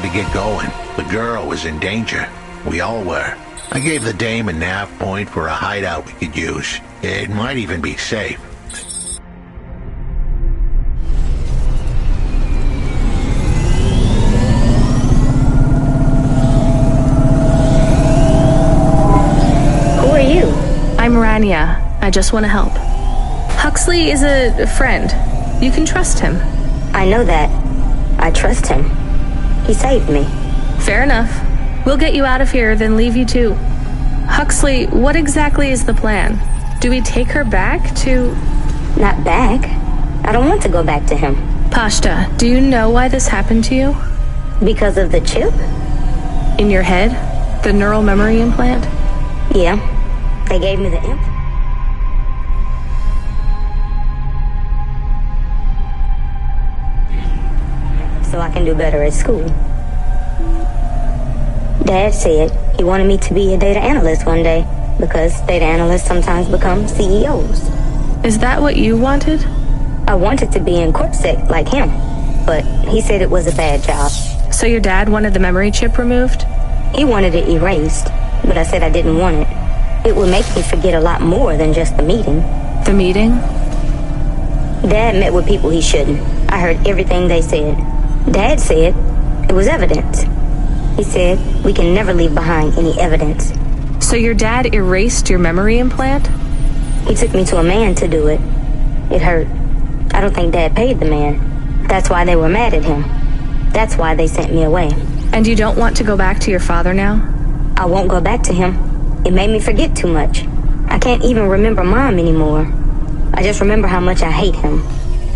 had to get going. The girl was in danger. We all were. I gave the dame a nav point for a hideout we could use. It might even be safe. Who are you? I'm Rania. I just want to help. Huxley is a friend. You can trust him. I know that. I trust him. He saved me. Fair enough. We'll get you out of here, then leave you too. Huxley, what exactly is the plan? Do we take her back to... Not back. I don't want to go back to him. Pashta, do you know why this happened to you? Because of the chip? In your head? The neural memory implant? Yeah. They gave me the imp. So I can do better at school. Dad said he wanted me to be a data analyst one day because data analysts sometimes become CEOs. Is that what you wanted? I wanted to be in CorpSec like him, but he said it was a bad job. So your dad wanted the memory chip removed? He wanted it erased, but I said I didn't want it. It would make me forget a lot more than just the meeting. The meeting? Dad met with people he shouldn't. I heard everything they said. Dad said it was evidence. He said we can never leave behind any evidence. So your dad erased your memory implant? He took me to a man to do it. It hurt. I don't think Dad paid the man. That's why they were mad at him. That's why they sent me away. And you don't want to go back to your father now? I won't go back to him. It made me forget too much. I can't even remember Mom anymore. I just remember how much I hate him.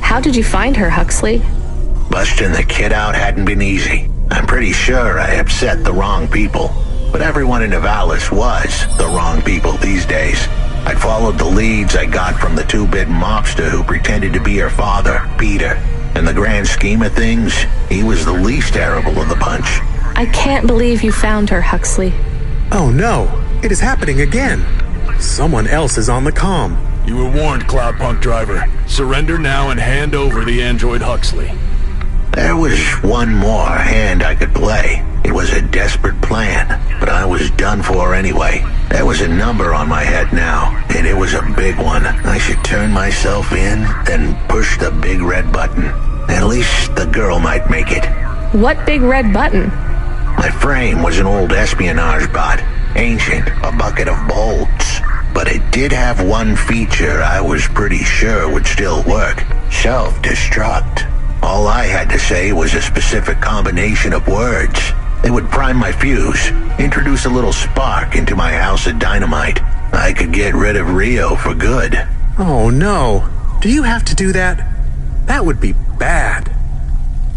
How did you find her, Huxley? Busting the kid out hadn't been easy. I'm pretty sure I upset the wrong people. But everyone in Nivalis was the wrong people these days. I'd followed the leads I got from the 2-bit mobster who pretended to be her father, Peter. In the grand scheme of things, he was the least terrible of the bunch. I can't believe you found her, Huxley. Oh no, it is happening again. Someone else is on the comm. You were warned, Cloudpunk driver. Surrender now and hand over the android Huxley. There was one more hand I could play. It was a desperate plan, but I was done for anyway. There was a number on my head now, and it was a big one. I should turn myself in, then push the big red button. At least the girl might make it. What big red button? My frame was an old espionage bot. Ancient, a bucket of bolts. But it did have one feature I was pretty sure would still work. Self-destruct. All I had to say was a specific combination of words. It would prime my fuse, introduce a little spark into my house of dynamite. I could get rid of Rio for good. Oh no. Do you have to do that? That would be bad.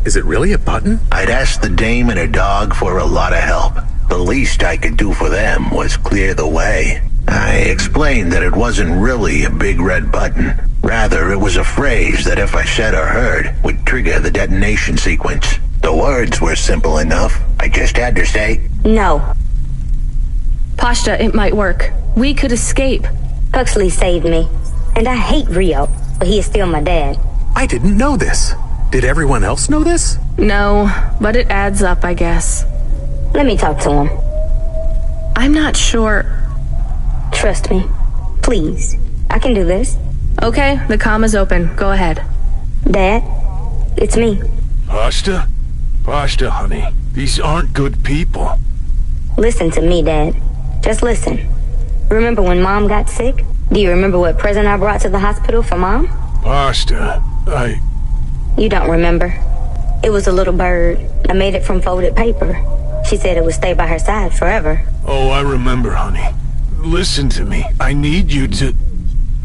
Is it really a button? I'd asked the dame and her dog for a lot of help. The least I could do for them was clear the way. I explained that it wasn't really a big red button. Rather, it was a phrase that if I said or heard, would trigger the detonation sequence. The words were simple enough. I just had to say, no. Pashta, it might work. We could escape. Huxley saved me. And I hate Rio, but he is still my dad. I didn't know this. Did everyone else know this? No, but it adds up, I guess. Let me talk to him. I'm not sure. Trust me. Please. I can do this. Okay, the comm is open. Go ahead. Dad, it's me. Pashta? Pashta, honey. These aren't good people. Listen to me, Dad. Just listen. Remember when Mom got sick? Do you remember what present I brought to the hospital for Mom? Pashta, You don't remember. It was a little bird. I made it from folded paper. She said it would stay by her side forever. Oh, I remember, honey. Listen to me. I need you to...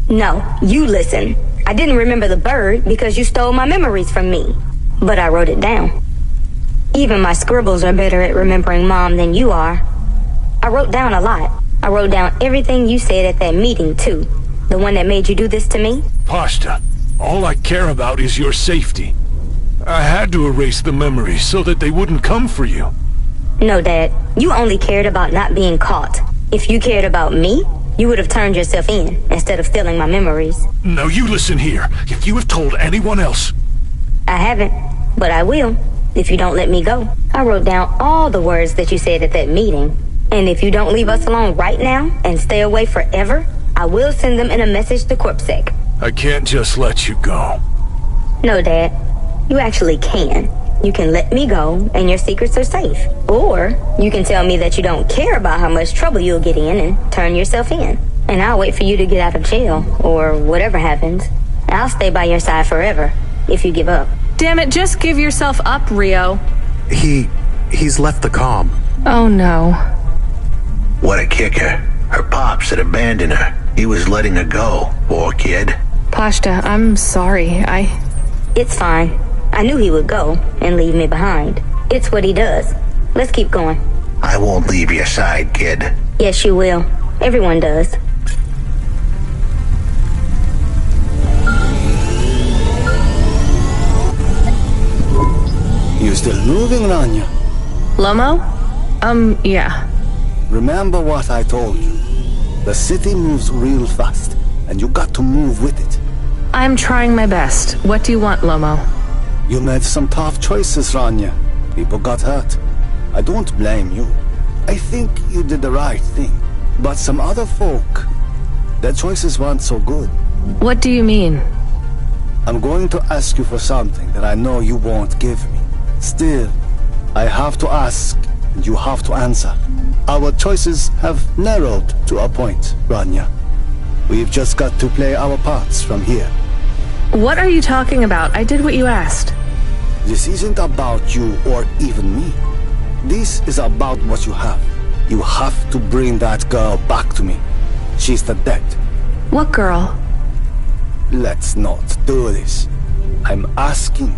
No, you listen. I didn't remember the bird because you stole my memories from me. But I wrote it down. Even my scribbles are better at remembering Mom than you are. I wrote down a lot. I wrote down everything you said at that meeting, too. The one that made you do this to me? Pashta, all I care about is your safety. I had to erase the memories so that they wouldn't come for you. No, Dad. You only cared about not being caught. If you cared about me, you would have turned yourself in instead of stealing my memories. No, you listen here. If you have told anyone else... I haven't, but I will. if you don't let me go. I wrote down all the words that you said at that meeting. And if you don't leave us alone right now and stay away forever, I will send them in a message to CorpSec. I can't just let you go. No, Dad. You actually can. You can let me go and your secrets are safe. Or you can tell me that you don't care about how much trouble you'll get in and turn yourself in. And I'll wait for you to get out of jail or whatever happens. I'll stay by your side forever if you give up. Damn it, just give yourself up, Rio. He's left the comm. Oh no. What a kicker. Her pops had abandoned her. He was letting her go. Poor kid. Pashta, I'm sorry. It's fine. I knew he would go and leave me behind. It's what he does. Let's keep going. I won't leave your side, kid. Yes, you will. Everyone does. You still moving, Rania? Lomo? Yeah. Remember what I told you. The city moves real fast, and you got to move with it. I'm trying my best. What do you want, Lomo? You made some tough choices, Rania. People got hurt. I don't blame you. I think you did the right thing. But some other folk, their choices weren't so good. What do you mean? I'm going to ask you for something that I know you won't give me. Still, I have to ask, and you have to answer. Our choices have narrowed to a point, Rania. We've just got to play our parts from here. What are you talking about? I did what you asked. This isn't about you or even me. This is about what you have. You have to bring that girl back to me. She's the dead. What girl? Let's not do this. I'm asking,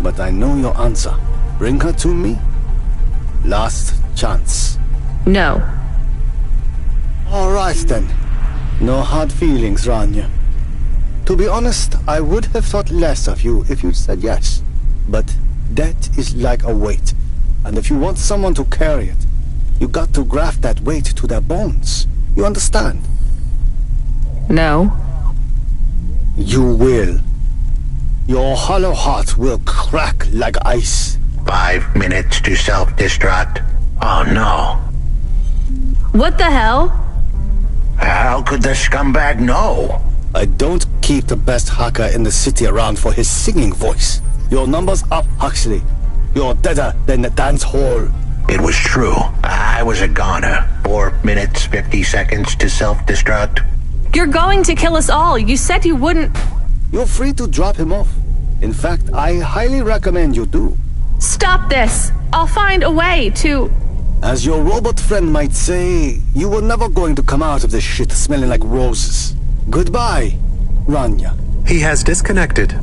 but I know your answer. Bring her to me. Last chance. No. All right then. No hard feelings, Rania. To be honest, I would have thought less of you if you'd said yes. But death is like a weight. And if you want someone to carry it, you got to graft that weight to their bones. You understand? No. You will. Your hollow heart will crack like ice. 5 minutes to self-destruct. Oh no. What the hell? How could the scumbag know? I don't keep the best hacker in the city around for his singing voice. Your number's up, Huxley. You're deader than the dance hall. It was true. I was a goner. 4 minutes, 50 seconds to self-destruct. You're going to kill us all. You said you wouldn't. You're free to drop him off. In fact, I highly recommend you do. Stop this. I'll find a way to... As your robot friend might say, you were never going to come out of this shit smelling like roses. Goodbye, Rania. He has disconnected.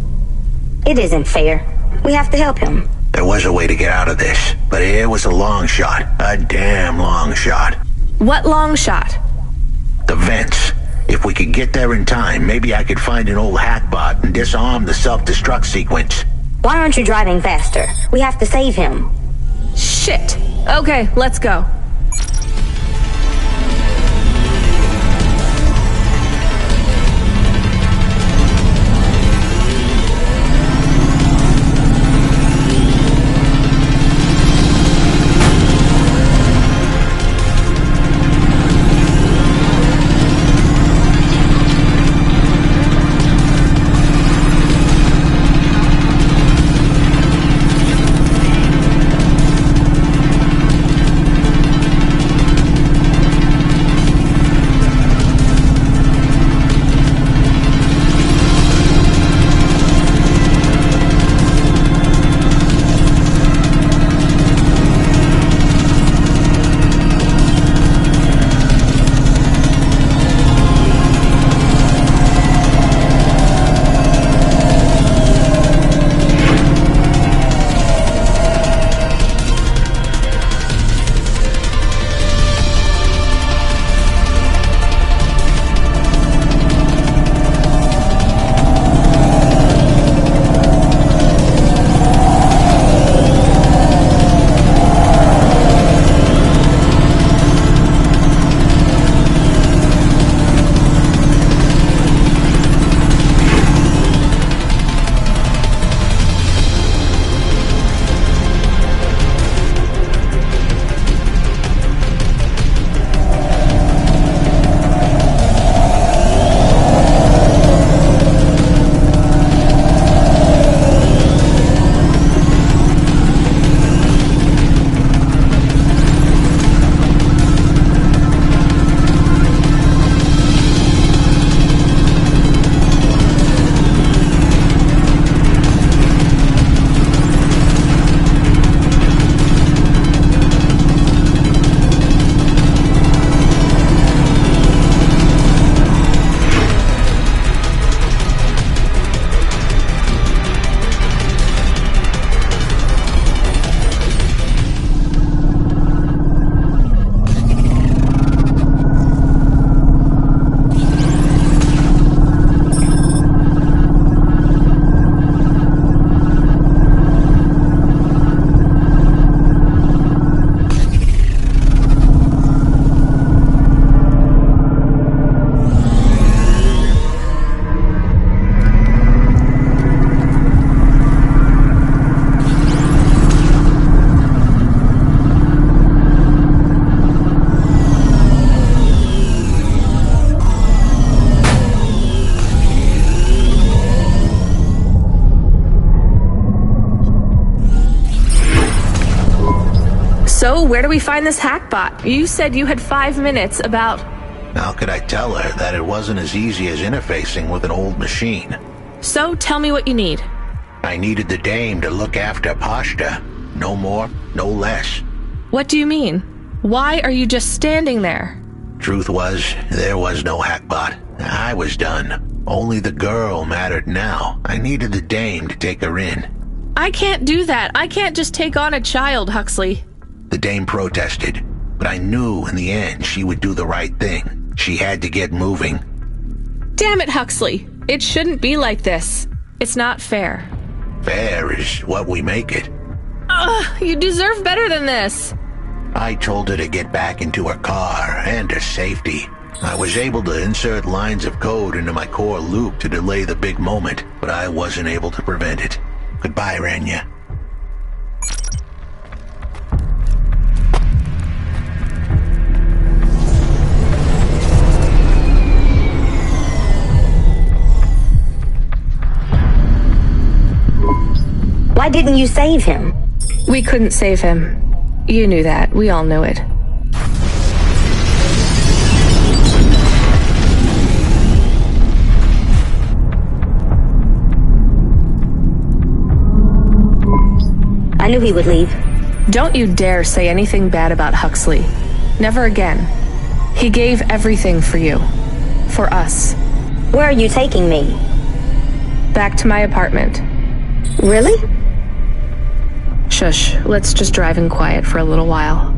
It isn't fair. We have to help him. There was a way to get out of this, but it was a long shot. A damn long shot. What long shot? The vents. If we could get there in time, maybe I could find an old hackbot and disarm the self-destruct sequence. Why aren't you driving faster? We have to save him. Shit. Okay, let's go. where do we find this hackbot? You said you had 5 minutes about... How could I tell her that it wasn't as easy as interfacing with an old machine? So, tell me what you need. I needed the dame to look after Pashta. No more, no less. What do you mean? Why are you just standing there? Truth was, there was no hackbot. I was done. Only the girl mattered now. I needed the dame to take her in. I can't do that. I can't just take on a child, Huxley. The dame protested, but I knew in the end she would do the right thing. She had to get moving. Damn it, Huxley. It shouldn't be like this. It's not fair. Fair is what we make it. Ugh, you deserve better than this. I told her to get back into her car and her safety. I was able to insert lines of code into my core loop to delay the big moment, but I wasn't able to prevent it. Goodbye, Rania. Why didn't you save him? We couldn't save him. You knew that. We all knew it. I knew he would leave. Don't you dare say anything bad about Huxley. Never again. He gave everything for you. For us. Where are you taking me? Back to my apartment. Really? Shush. Let's just drive in quiet for a little while.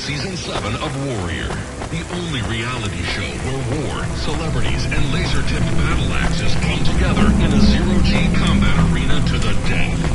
Season 7 of Warrior, the only reality show where war, celebrities, and laser-tipped battle axes come together in a zero-G combat arena to the death.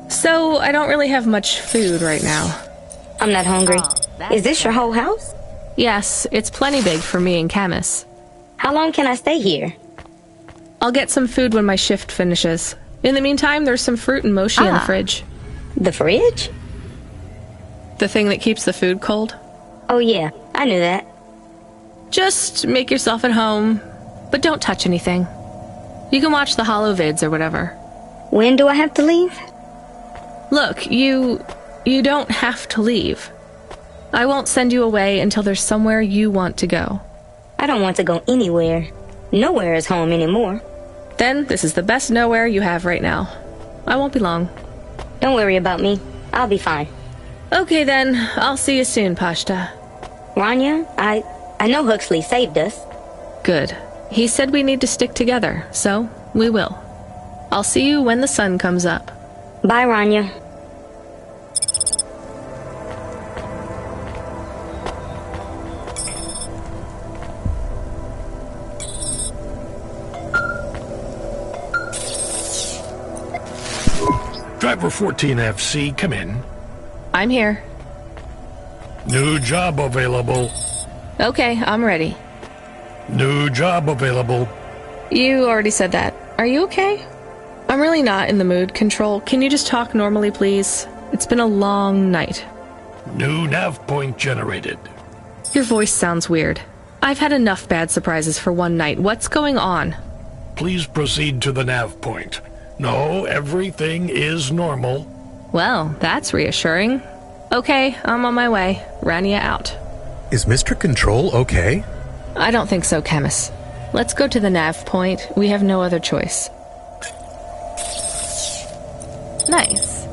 So, I don't really have much food right now. I'm not hungry. Is this your whole house? Yes, it's plenty big for me and Camus. How long can I stay here? I'll get some food when my shift finishes. In the meantime, there's some fruit and mochi in the fridge. The fridge? The thing that keeps the food cold? Oh yeah, I knew that. Just make yourself at home, but don't touch anything. You can watch the holovids or whatever. When do I have to leave? Look, you don't have to leave. I won't send you away until there's somewhere you want to go. I don't want to go anywhere. Nowhere is home anymore. Then this is the best nowhere you have right now. I won't be long. Don't worry about me. I'll be fine. Okay then, I'll see you soon, Pashta. Rania, I know Huxley saved us. Good. He said we need to stick together, so we will. I'll see you when the sun comes up. Bye, Rania. Driver 14FC, come in. I'm here. New job available. Okay, I'm ready. New job available. You already said that. Are you okay? I'm really not in the mood, Control. Can you just talk normally, please? It's been a long night. New nav point generated. Your voice sounds weird. I've had enough bad surprises for one night. What's going on? Please proceed to the nav point. No, everything is normal. Well, that's reassuring. Okay, I'm on my way. Rania out. Is Mr. Control okay? I don't think so, Camus. Let's go to the nav point. We have no other choice. Nice.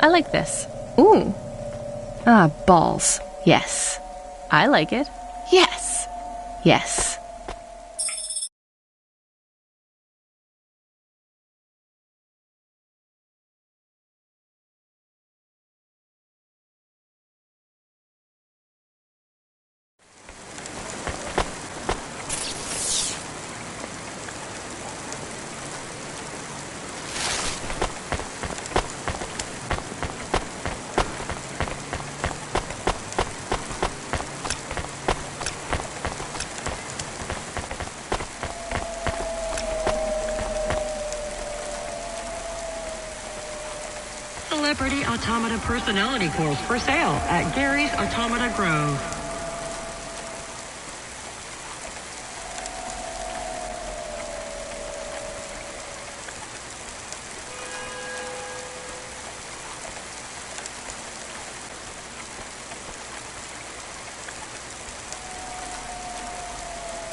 I like this. Ooh. Ah, balls. Yes. I like it. Yes. Yes. Celebrity Automata Personality Course for sale at Gary's Automata Grove.